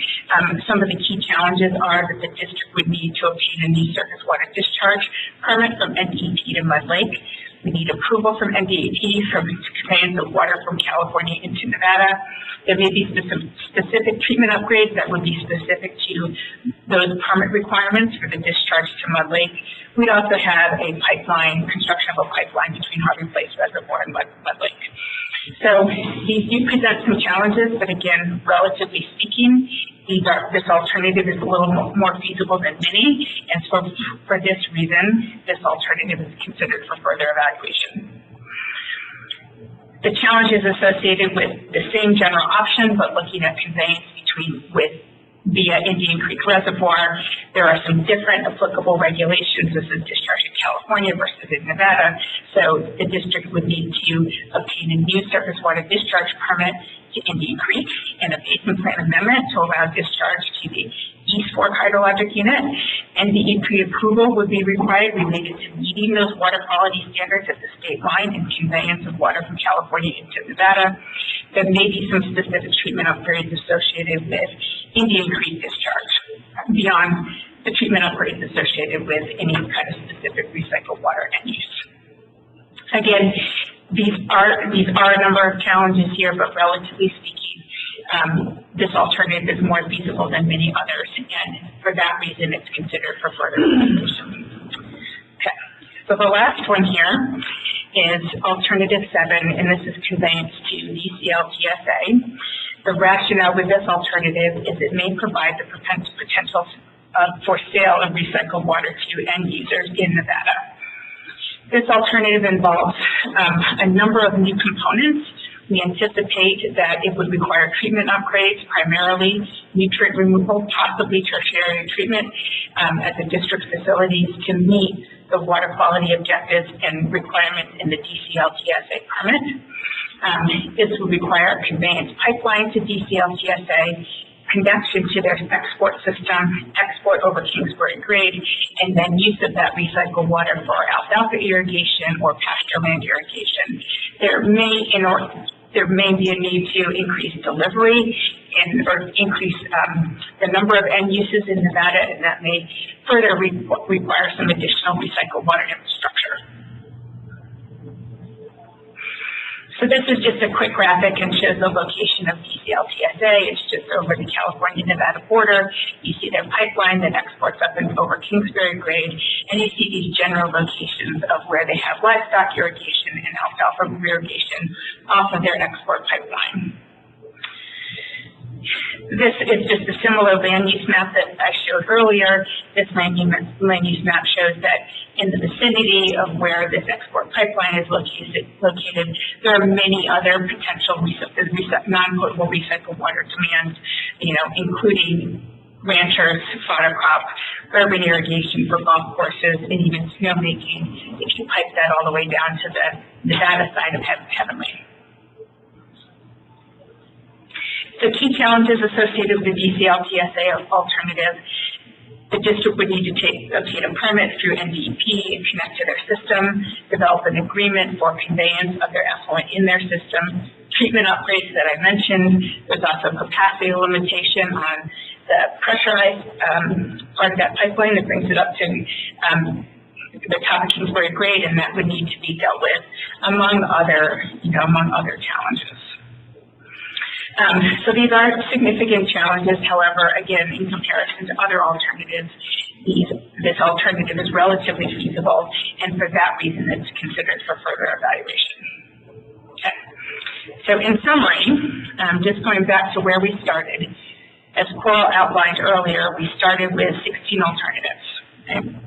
Some of the key challenges are that the district would need to obtain a new surface water discharge permit from NDEP to Mud Lake. We need approval from NDEP for conveyance of water from California into Nevada. There may be specific treatment upgrades that would be specific to those permit requirements for the discharge to Mud Lake. We'd also have a pipeline, construction of a pipeline between Harvey Place Reservoir and Mud Lake. So these do present some challenges, but again, relatively speaking, this alternative is a little more feasible than many, and so for this reason, this alternative is considered for further evaluation. The challenges associated with the same general option, but looking at conveyance via Indian Creek Reservoir, there are some different applicable regulations. This is discharge in California versus in Nevada, so the district would need to obtain a new surface water discharge permit to Indian Creek and a basin plan amendment to allow discharge to the East Fork hydrologic unit. NDEP approval would be required related to meeting those water quality standards at the state line and conveyance of water from California into Nevada. There may be some specific treatment upgrades associated with Indian Creek discharge beyond the treatment upgrades associated with any kind of specific recycled water end use. Again, these are a number of challenges here, but relatively speaking, this alternative is more feasible than many others, and for that reason, it's considered for further evaluation. Okay, so the last one here is alternative 7, and this is conveyance to DCL-TSA. The rationale with this alternative is it may provide the potential for sale of recycled water to end users in Nevada. This alternative involves a number of new components. We anticipate that it would require treatment upgrades, primarily nutrient removal, possibly tertiary treatment at the district facilities to meet the water quality objectives and requirements in the DCL-TSA permit. This would require a conveyance pipeline to DCL-TSA, connection to their export system, export over Kingsbury grade, and then use of that recycled water for alfalfa irrigation or pasture land irrigation. There may be a need to increase delivery or increase the number of end uses in Nevada, and that may further require some additional recycled water infrastructure. So this is just a quick graphic and shows the location of DCL-TSA. It's just over the California-Nevada border. You see their pipeline that exports up and over Kingsbury grade, and you see these general locations of where they have livestock irrigation and alfalfa irrigation off of their export pipeline. This is just a similar land use map that I showed earlier. This land use map shows that in the vicinity of where this export pipeline is located, there are many other potential non-potable recycled water demands including ranchers, fodder crop, urban irrigation for golf courses, and even snowmaking, if you pipe that all the way down to the Nevada side of Heavenly. The key challenges associated with the DCL-TSA alternative: the district would need to obtain a permit through NDEP and connect to their system, develop an agreement for conveyance of their effluent in their system, treatment upgrades that I mentioned. There's also capacity limitation on the pressurized part of that pipeline that brings it up to the top of Kingsbury grade, and that would need to be dealt with, among other challenges. So these are significant challenges. However, again, in comparison to other alternatives, this alternative is relatively feasible, and for that reason, it's considered for further evaluation. Okay. So in summary, just going back to where we started, as Coral outlined earlier, we started with 16 alternatives. Okay.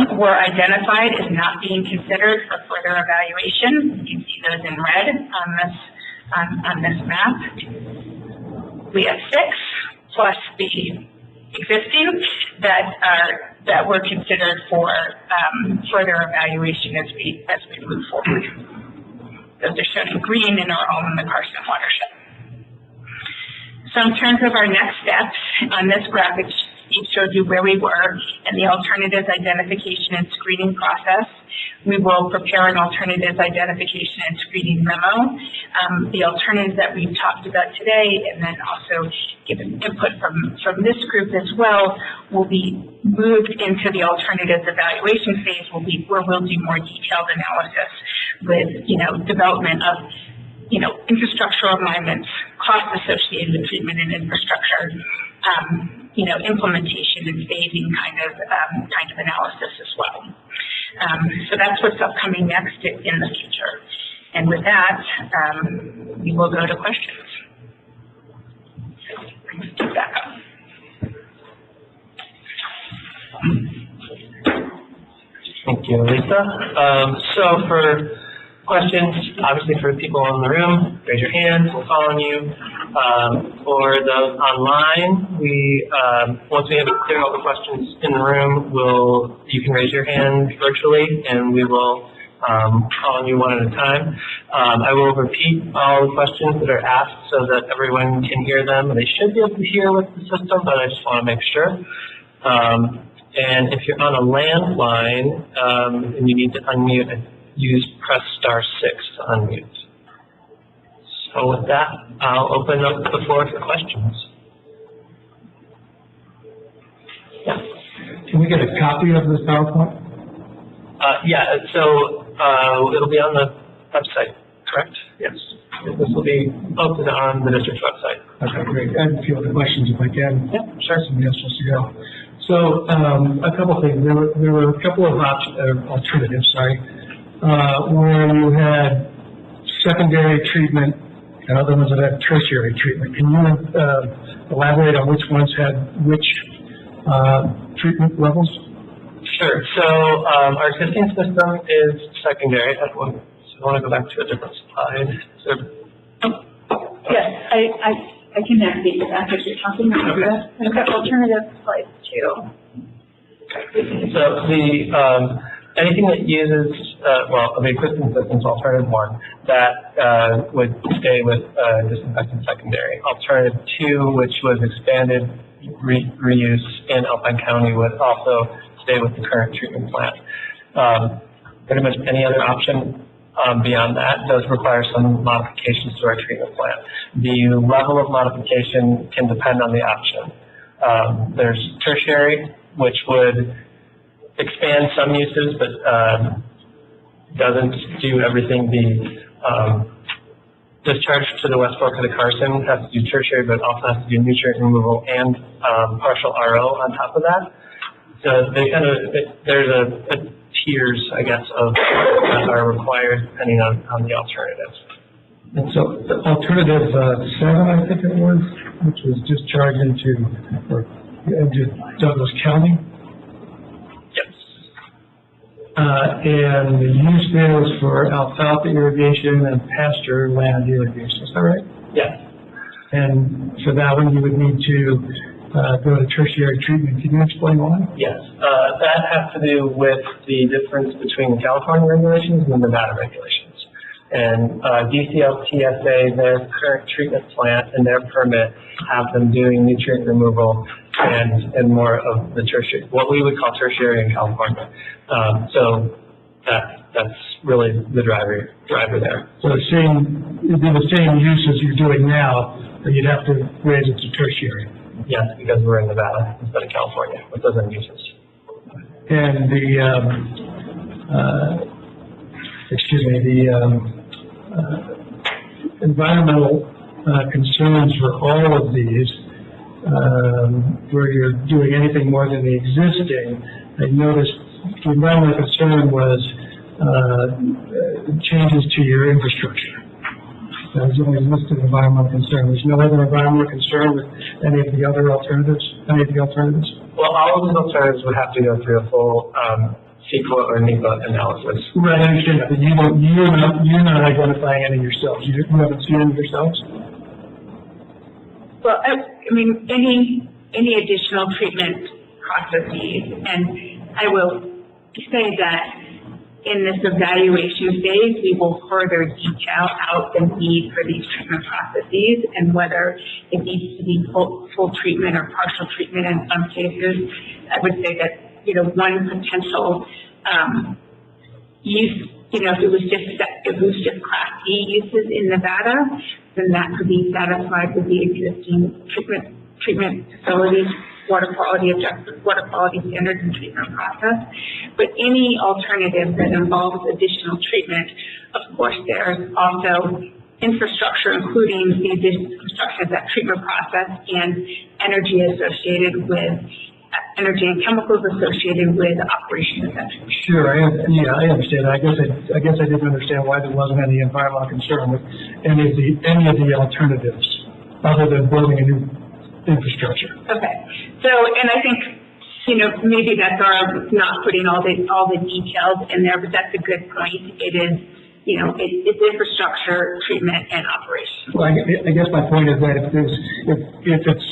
10 were identified as not being considered for further evaluation. You can see those in red on this map. We have 6 plus the existing that were considered for further evaluation as we move forward. Those are shown in green and are all in the Carson watershed. So in terms of our next steps, on this graphic, Steve showed you where we were in the alternatives identification and screening process. We will prepare an alternatives identification and screening memo. The alternatives that we've talked about today, and then also given input from this group as well, will be moved into the alternatives evaluation phase, where we'll do more detailed analysis with, development of, infrastructural alignments, costs associated with treatment and infrastructure, implementation and phasing kind of analysis as well. So that's what's upcoming next in the future. And with that, we will go to questions. So, back up. Thank you, Lisa. So for questions, obviously for people in the room, raise your hand, we'll call on you. For those online, once we have cleared all the questions in the room, you can raise your hand virtually, and we will call on you one at a time. I will repeat all the questions that are asked so that everyone can hear them. They should be able to hear with the system, but I just want to make sure. And if you're on a landline and you need to unmute, press *6 to unmute. So with that, I'll open up the floor for questions. Yeah. Can we get a copy of this PowerPoint? Yeah, so it'll be on the website, correct? Yes. This will be posted on the district's website. Okay, great. I have a few other questions if I can. Yeah, sure. Somebody else wants to go. So a couple things. There were a couple of alternatives, where you had secondary treatment and other ones that had tertiary treatment. Can you elaborate on which ones had which treatment levels? Sure. So our existing system is secondary. I want to go back to a different slide. Yes, I can navigate you back if you're talking about that. I've got alternative slides too. So anything that uses, the existing system's alternative 1, that would stay with disinfectant secondary. Alternative 2, which was expanded reuse in Alpine County, would also stay with the current treatment plant. Pretty much any other option beyond that does require some modifications to our treatment plant. The level of modification can depend on the option. There's tertiary, which would expand some uses, but doesn't do everything. The discharge to the West Fork of the Carson has to do tertiary, but also has to do nutrient removal and partial RO on top of that. So there's a tiers, I guess, that are required depending on the alternatives. And so the alternative 7, I think it was, which was discharged into Douglas County. And the use there was for alfalfa irrigation and pasture land irrigation. Is that right? Yes. And for that one, you would need to go to tertiary treatment. Can you explain why? Yes, that has to do with the difference between the California regulations and the Nevada regulations. And DCL-TSA, their current treatment plant and their permit have them doing nutrient removal and more of the tertiary, what we would call tertiary in California. So that's really the driver there. So the same use as you're doing now, but you'd have to raise it to tertiary. Yes, because we're in Nevada instead of California with those end uses. And environmental concerns for all of these, where you're doing anything more than the existing, I noticed the environmental concern was changes to your infrastructure. That was the only listed environmental concern. There's no other environmental concern with any of the other alternatives, Well, all of these alternatives would have to go through a full CEQA or NEPA analysis. Right, I understand that, but you're not identifying any yourselves. You haven't seen any yourselves? Well, I mean, any additional treatment processes, and I will say that in this evaluation phase, we will further detail out the need for these treatment processes and whether it needs to be full treatment or partial treatment in some cases. I would say that, one potential use, if it was just Class E uses in Nevada, then that could be satisfied with the existing treatment facilities, water quality standards and treatment process. But any alternative that involves additional treatment, of course, there's also infrastructure, including the additional construction of that treatment process and energy and chemicals associated with operation of that treatment. Sure, I understand. I guess I didn't understand why there wasn't any environmental concern with any of the alternatives, other than building a new infrastructure. Okay. So, and I think, maybe that's our not putting all the details in there, but that's a good point. It is, it's infrastructure, treatment, and operation. Well, I guess my point is that if it's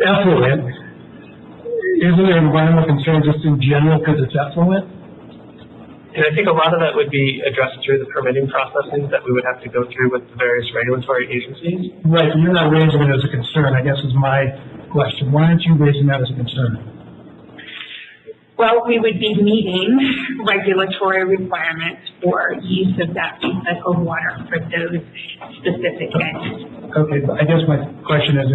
effluent, isn't there environmental concern just in general because it's effluent? And I think a lot of that would be addressed through the permitting processes that we would have to go through with the various regulatory agencies. Right, you're not raising it as a concern, I guess is my question. Why aren't you raising that as a concern? Well, we would be meeting regulatory requirements for use of that recycled water for those specific entities. Okay, but I guess my question is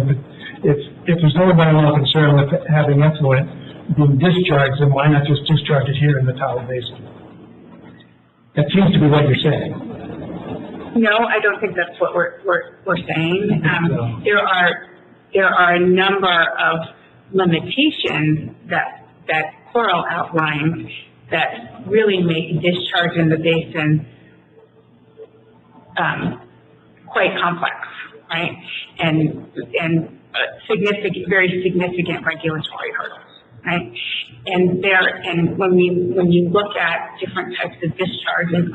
if there's no environmental concern with having effluent being discharged, then why not just discharge it here in the Tahoe Basin? That seems to be what you're saying. No, I don't think that's what we're saying. There are a number of limitations that Coral outlines that really make discharge in the basin quite complex, right? And very significant regulatory hurdles. Right, and when you look at different types of discharge and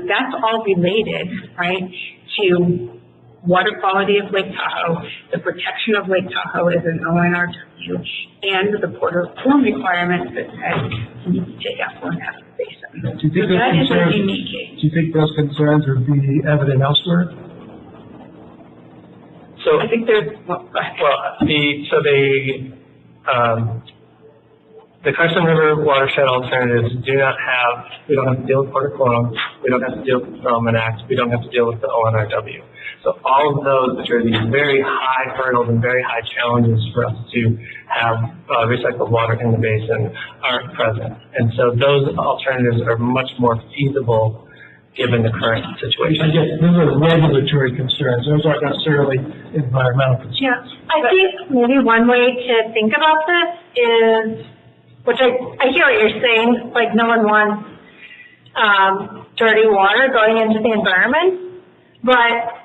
that's all related, right, to water quality of Lake Tahoe, the protection of Lake Tahoe as an ONRW, and the Port of Form requirements that says you need to take effluent out of the basin. Do you think that is a unique case. Do you think those concerns would be evident elsewhere? So I think there's the Carson River watershed alternatives we don't have to deal with Port of Cologne, we don't have to deal with the Development Act, we don't have to deal with the ONRW. So all of those, which are these very high hurdles and very high challenges for us to have recycled water in the basin, aren't present. And so those alternatives are much more feasible given the current situation. I guess those are regulatory concerns. Those aren't necessarily environmental concerns. Yeah, I think maybe one way to think about this is, which I hear what you're saying, like no one wants dirty water going into the environment, but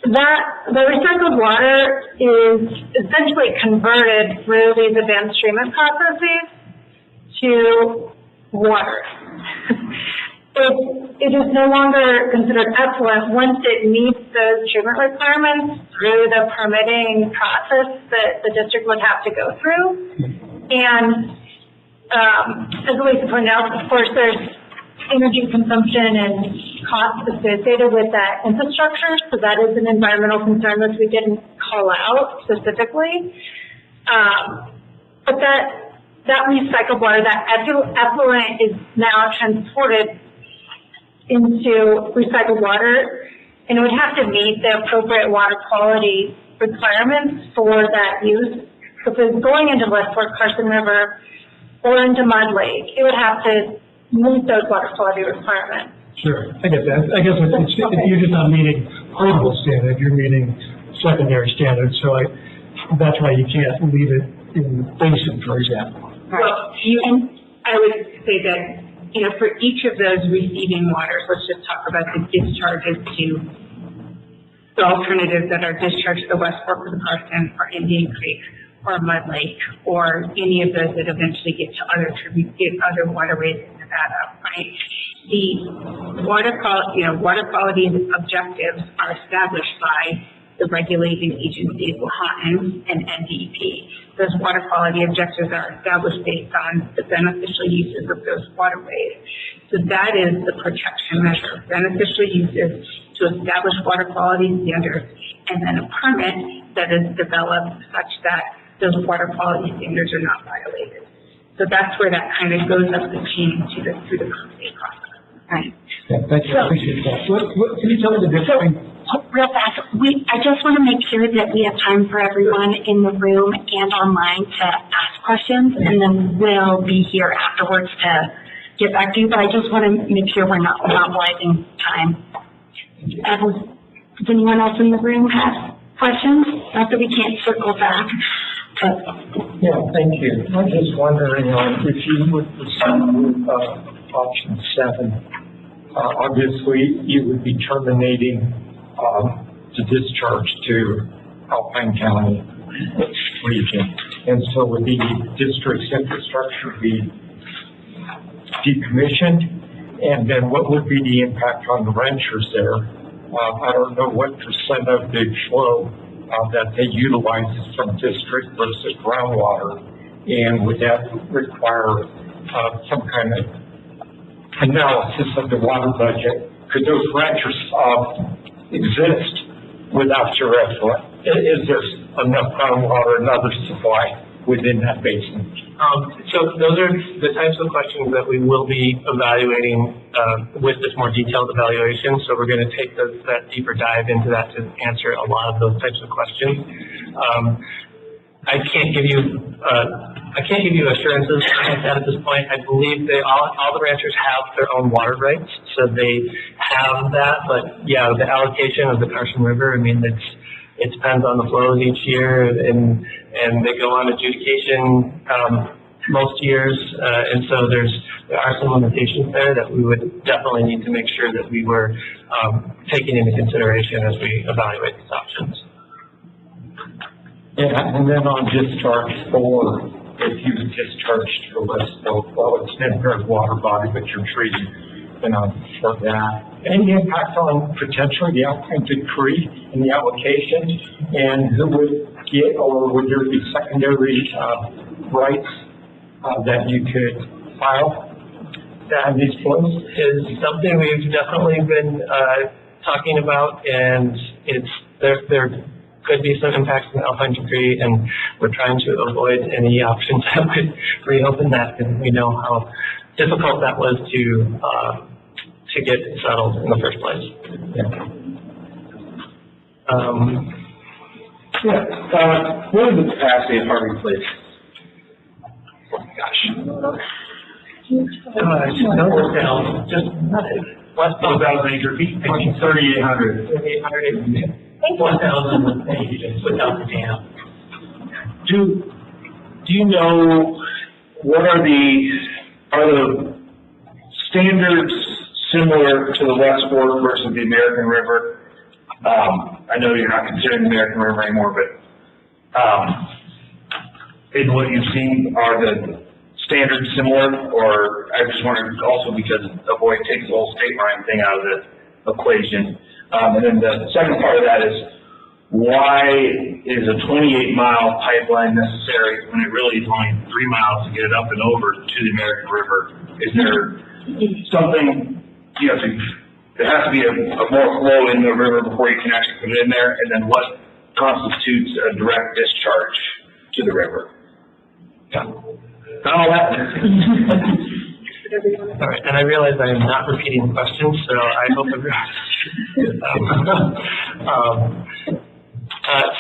the recycled water is essentially converted through these advanced treatment processes to water. it is no longer considered effluent once it meets those treatment requirements through the permitting process that the district would have to go through. And, as Lisa pointed out, of course, there's energy consumption and costs associated with that infrastructure, so that is an environmental concern that we didn't call out specifically. But that recycled water, that effluent is now transported into recycled water, and it would have to meet the appropriate water quality requirements for that use. So if it's going into West Fork, Carson River, or into Mud Lake, it would have to meet those water quality requirements. Sure, I get that. I guess you're just not meeting potable standard, you're meeting secondary standards, so that's why you can't leave it in the basin, for example. Well, and I would say that, for each of those receiving waters, let's just talk about the discharges to the alternatives that are discharged to the West Fork of the Carson or Indian Creek or Mud Lake or any of those that eventually get to other waterways in Nevada, right? The water quality objectives are established by the regulating agencies, WHATN and NDEP. Those water quality objectives are established based on the beneficial uses of those waterways. So that is the protection measure, beneficial uses to establish water quality standards, and then a permit that is developed such that those water quality standards are not violated. So that's where that kind of goes up the chain through the permitting process. Right. Yeah, thank you, I appreciate that. What, can you tell me the difference? Real fast, I just want to make sure that we have time for everyone in the room and online to ask questions, and then we'll be here afterwards to get back to you, but I just want to make sure we're not monopolizing time. Does anyone else in the room have questions? Not that we can't circle back, but. Yeah, thank you. I'm just wondering if you would proceed with option 7, obviously you would be terminating the discharge to Alpine County region, and so would the district's infrastructure be decommissioned, and then what would be the impact on the ranchers there? I don't know what percent of the flow that they utilize from district versus groundwater, and would that require some kind of analysis of the water budget? Could those ranchers exist without your effluent? Is there enough groundwater and other supply within that basin? So those are the types of questions that we will be evaluating with this more detailed evaluation. So we're going to take that deeper dive into that to answer a lot of those types of questions. I can't give you assurances like that at this point. I believe all the ranchers have their own water rights, so they have that. But yeah, the allocation of the Carson River, I mean, it depends on the flows each year, and they go on adjudication most years, and so there are some limitations there that we would definitely need to make sure that we were taking into consideration as we evaluate these options. Yeah, and then on discharge 4, if you discharge to the West Fork, well, it's an impaired water body, but you're treating, for that. Any impact on potentially the Alpine Decree and the allocation, and who would get, or would there be secondary rights that you could file on these flows? Is something we've definitely been talking about, and there could be some impacts in the Alpine Decree, and we're trying to avoid any options that would reopen that, because we know how difficult that was to get settled in the first place. What is the capacity of Harvey Place? Just less than 1,000 acre feet, 3,800. 1,000 acres without the dam. Do you know what are the standards similar to the West Fork versus the American River? I know you're not considering the American River anymore, but in what you've seen, are the standards similar, or I just wondered also because avoid takes the whole state line thing out of the equation. And then the second part of that is, why is a 28-mile pipeline necessary when it really is only 3 miles to get it up and over to the American River? Is there something, there has to be a more flow in the river before you can actually put it in there, and then what constitutes a direct discharge to the river? Yeah. All that. All right, and I realize I am not repeating the questions, so I hope everyone.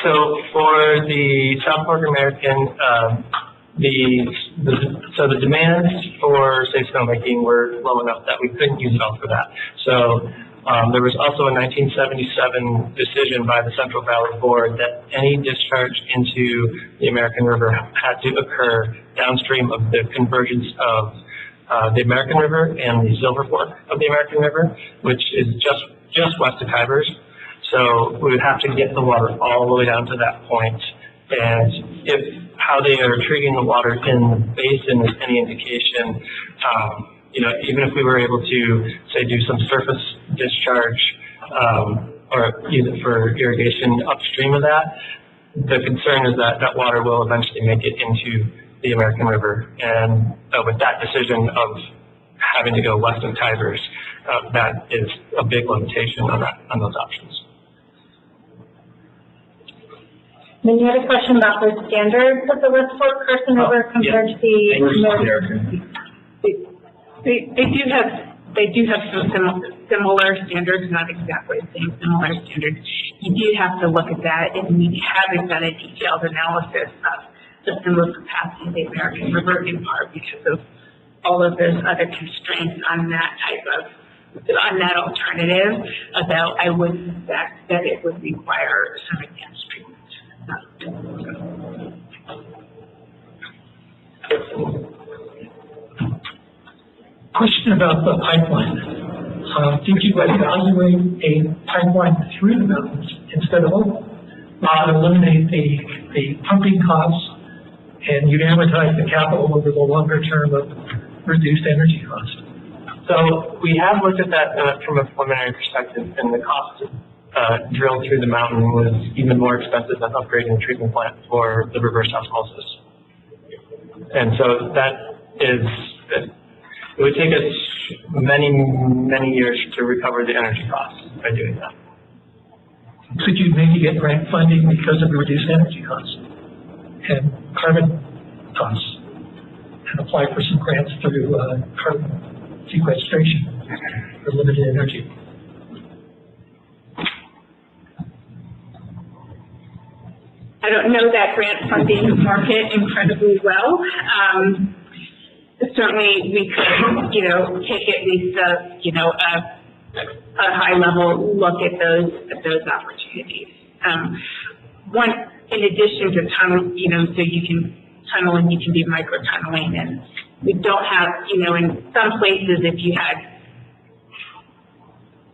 So for the South Fork American, the demands for safe snowmaking were low enough that we couldn't use it all for that. So there was also a 1977 decision by the Central Valley Board that any discharge into the American River had to occur downstream of the convergence of the American River and the Silver Fork of the American River, which is just west of Kybers. So we would have to get the water all the way down to that point. And if how they are treating the water in the basin is any indication, even if we were able to, say, do some surface discharge or use it for irrigation upstream of that, the concern is that that water will eventually make it into the American River. And with that decision of having to go west of Kybers, that is a big limitation on those options. Then you had a question about the standards of the West Fork Carson River compared to the American. They do have some similar standards, not exactly the same similar standards. You do have to look at that, and we haven't done a detailed analysis of the similar capacity of the American River, in part because of all of those other constraints on that alternative. Although I would suspect that it would require some advanced treatment. Question about the pipeline. Did you evaluate a pipeline through the mountains instead of over? Eliminate the pumping costs, and you'd amortize the capital over the longer term of reduced energy costs. So we have looked at that from a preliminary perspective, and the cost to drill through the mountain was even more expensive than upgrading the treatment plant for the reverse osmosis. And so it would take us many years to recover the energy costs by doing that. Could you maybe get grant funding because of the reduced energy costs and carbon costs, and apply for some grants through carbon sequestration for limited energy? I don't know that grant funding market incredibly well. Certainly, we could, take at least a high level look at those opportunities. One, in addition to tunnel, so you can tunnel and you can do micro tunneling, and we don't have, in some places, if you had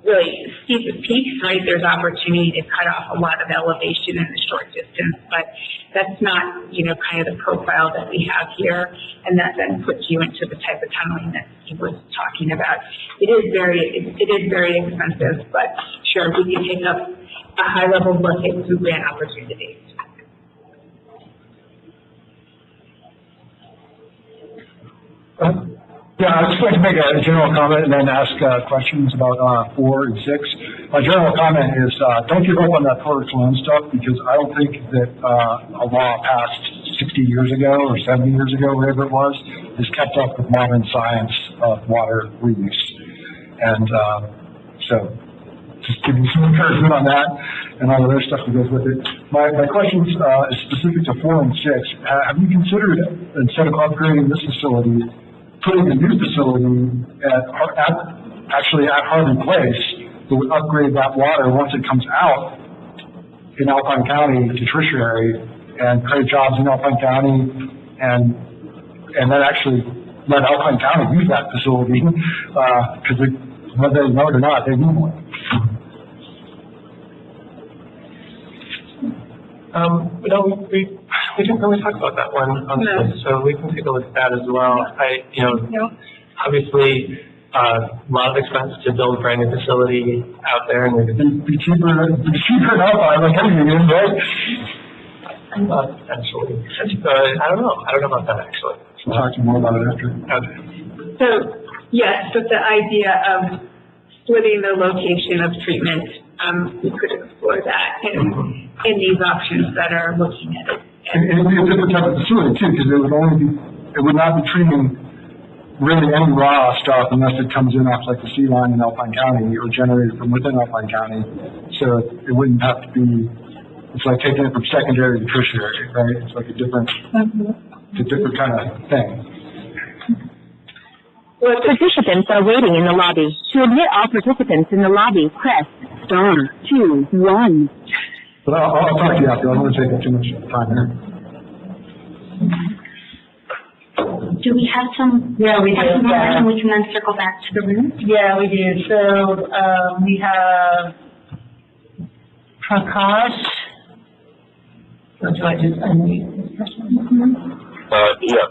really steep peaks, right, there's opportunity to cut off a lot of elevation in a short distance, but that's not, kind of the profile that we have here, and that then puts you into the type of tunneling that he was talking about. It is very expensive, but sure, we can take up a high level look at some grant opportunities. Yeah, I'd just like to make a general comment and then ask questions about 4 and 6. My general comment is don't give up on that vertical loan stuff, because I don't think that a law passed 60 years ago or 70 years ago, whatever it was, is kept up with modern science of water reuse. And so just giving some encouragement on that and all the other stuff that goes with it. My question is specific to 4 and 6. Have you considered, instead of upgrading this facility, putting a new facility at Harvey Place that would upgrade that water once it comes out in Alpine County to tertiary and create jobs in Alpine County, and then actually let Alpine County use that facility because whether they know it or not, they need one. We didn't really talk about that one, honestly, so we can take a look at that as well. Obviously, a lot of expense to build a brand new facility out there, and Be cheaper enough, like everything is, right? Potentially. I don't know about that, actually. We'll talk more about it after. Okay. So, yes, but the idea of splitting the location of treatment, we could explore that in these options that are looking at it. And it would be a different type of facility too, because it would not be treating really any raw stuff unless it comes in off like the sea line in Alpine County or generated from within Alpine County. So it wouldn't have to be, it's like taking it from secondary to tertiary, right? It's like a different kind of thing. Participants are waiting in the lobby. To admit all participants in the lobby, press *2-1. But I'll talk to you after. I don't want to take up too much time here. Do we have some? Yeah, we do. And we can then circle back to the room? Yeah, we do. So, we have Prakash. Or do I just unmute this person? Yes,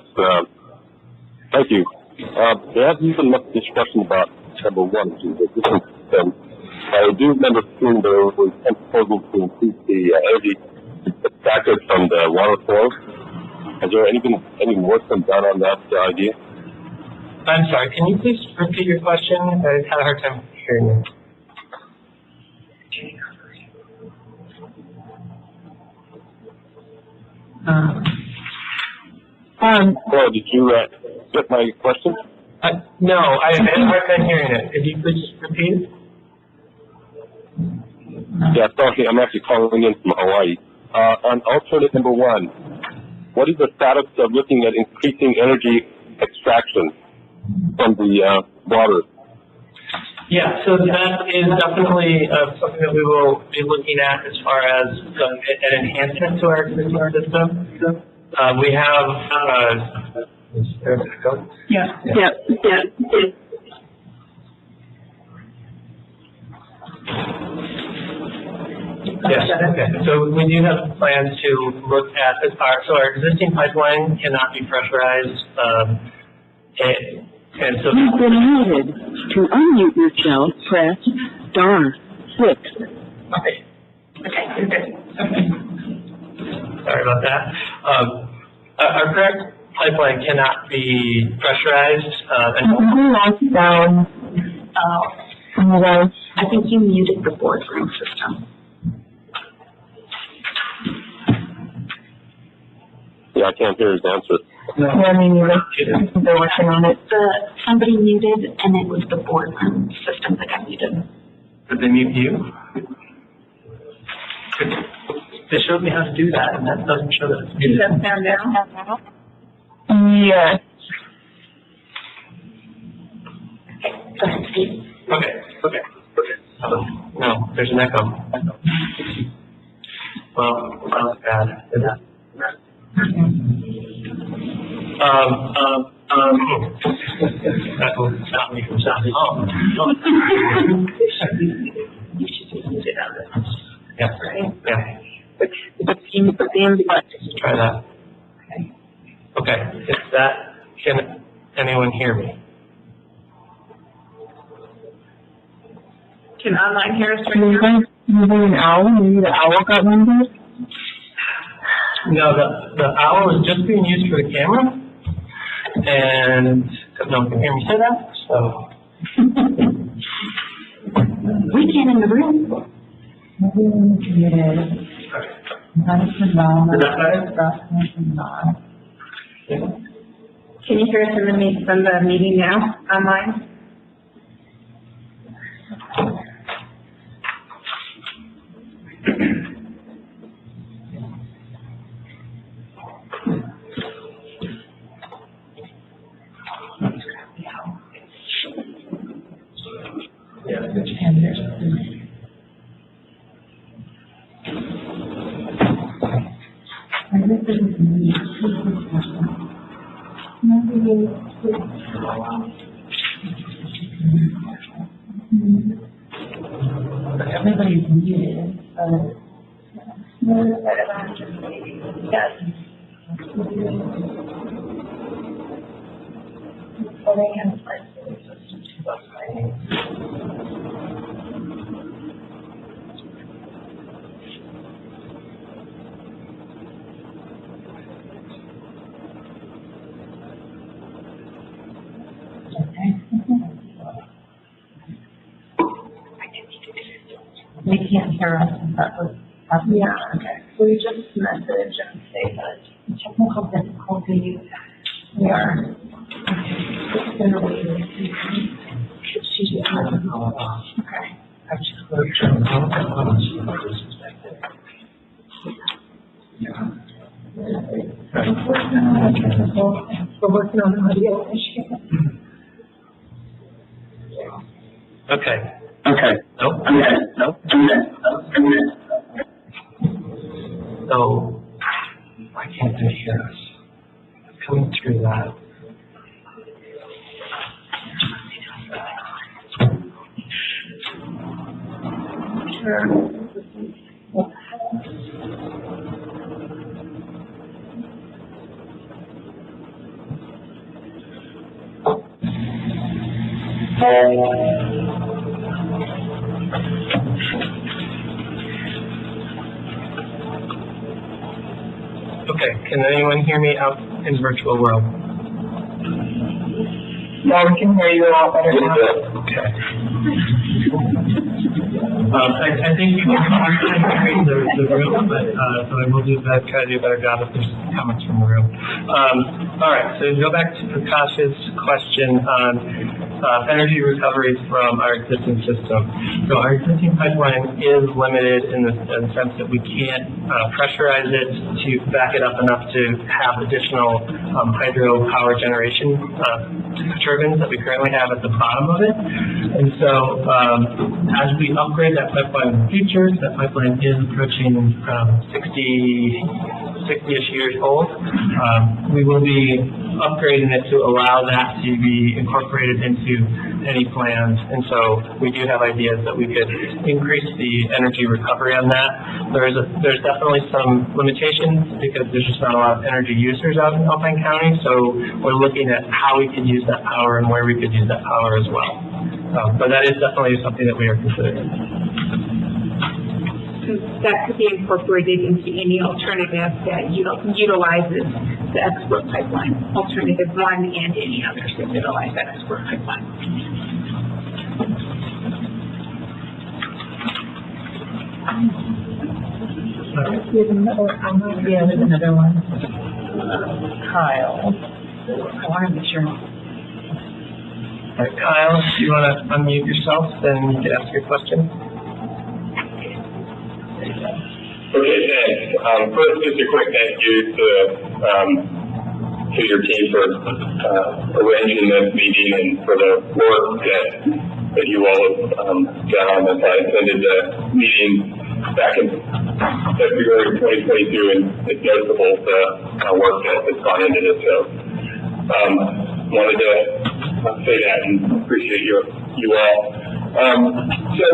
thank you. There hasn't been much discussion about number one, which is the existing system. I do remember seeing there was some proposal to increase the energy extracted from the water flow. Has there any work been done on that idea? I'm sorry, can you please repeat your question? I had a hard time hearing you. Well, did you get my question? No, I had a hard time hearing it. Could you please repeat it? Yeah, sorry, I'm actually calling in from Hawaii. On alternative number one, what is the status of looking at increasing energy extraction from the water? Yeah, so that is definitely something that we will be looking at as far as an enhancement to our existing system. We have, Yeah. Yes, okay. So we do have plans to look at, our existing pipeline cannot be pressurized, and so. You've been muted. To unmute yourself, press *6. Okay, you're good. Okay. Sorry about that. Our current pipeline cannot be pressurized, I think you muted the boardroom system. Yeah, I can't hear his answer. Yeah, me neither. They're working on it. Somebody muted, and it was the boardroom system that got muted. Did they mute you? They showed me how to do that, and that doesn't show that it's muted. Does that sound now? Yes. Go ahead, Steve. Okay. No, there's an echo. Well, that's bad. Is that? That will stop me from sounding. You should just sit out there. Yeah. Right. Yeah. Try that. Okay. Is that? Can anyone hear me? Can online hear us right now? Using an owl? Maybe the owl got numbers? No, the owl is just being used for the camera, and no one can hear me say that, so. We can in the room. Is that better? Can you hear us from the meeting now, online? Everybody's muted, Yes. They can't hear us. That was, yeah, okay. So we just message and say that technical difficulties, we are. It's been a wait. She's okay. I've just worked on we're working on the audio issue. Okay. Okay. Nope. Okay. Nope. So, why can't they hear us? Coming through that. Sure. Okay, can anyone hear me out in the virtual world? Yeah, we can hear you all better now. Okay. I think you can hear the room, but, so I will try to do a better job if there's comments from the room. All right, so to go back to Prakash's question on energy recovery from our existing system. So our existing pipeline is limited in the sense that we can't pressurize it to back it up enough to have additional hydro power generation turbines that we currently have at the bottom of it. And so as we upgrade that pipeline in the future, that pipeline is approaching 60-ish years old. We will be upgrading it to allow that to be incorporated into any plans. And so we do have ideas that we could increase the energy recovery on that. There's definitely some limitations because there's just not a lot of energy users out in Alpine County. So we're looking at how we could use that power and where we could use that power as well. But that is definitely something that we are considering. That could be incorporated into any alternative that utilizes the export pipeline, alternative one and any others that utilize that export pipeline. There's another one. Kyle. I want to be sure. All right, Kyle, do you want to unmute yourself and you can ask your question? Okay, thanks. First, just a quick thank you to your team for arranging this meeting and for the work that you all have done on this. I attended the meeting back in February 2022, and it's noticeable the work that has gone into this. So, wanted to say that and appreciate you all. So,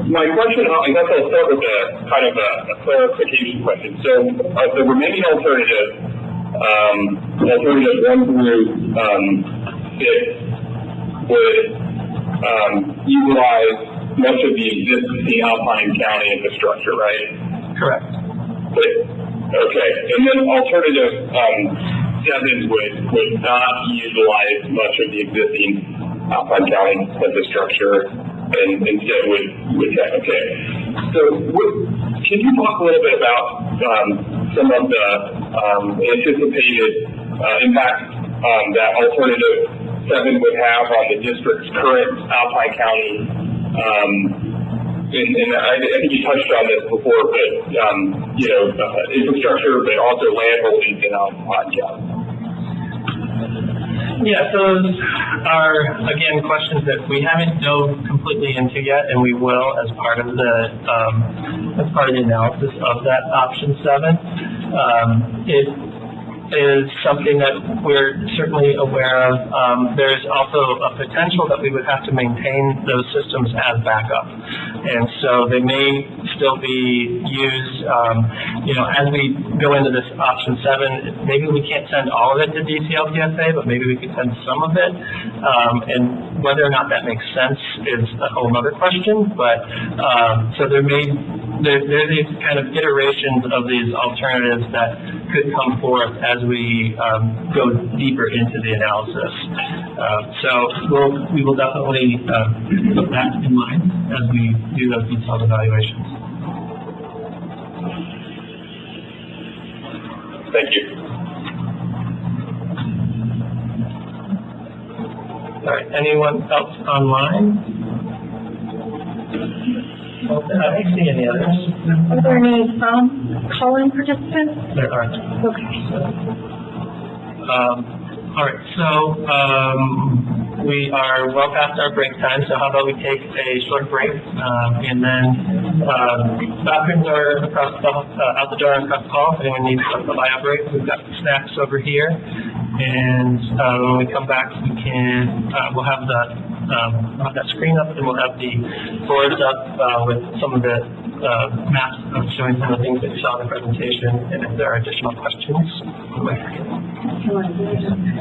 my question, I guess I'll start with a kind of a clarification question. So, the remaining alternative 1 through 6 would utilize much of the existing Alpine County infrastructure, right? Correct. Okay, and then alternative 7 would not utilize much of the existing Alpine County infrastructure, and instead would okay. So can you talk a little bit about some of the anticipated impact that alternative 7 would have on the district's current Alpine County? And I think you touched on this before, but infrastructure, but also land holdings in Alpine County. Yeah, so those are, again, questions that we haven't dove completely into yet, and we will as part of the analysis of that option 7. is something that we're certainly aware of. There's also a potential that we would have to maintain those systems as backup. And so they may still be used, as we go into this option 7, maybe we can't send all of it to DCLTSA, but maybe we could send some of it. And whether or not that makes sense is a whole other question, but, so there are these kind of iterations of these alternatives that could come forth as we go deeper into the analysis. So we will definitely put that in mind as we do those detailed evaluations. Thank you. All right, anyone else online? I don't see any others. Are there any call-in participants? There aren't. Okay. All right, so we are well past our break time, so how about we take a short break, and then bathrooms are across the, out the door and across the hall. If anyone needs a bio break, we've got snacks over here. And when we come back, we can we'll have that screen up, and we'll have the boards up with some of the maps showing some of the things that you saw in the presentation. And if there are additional questions, we'll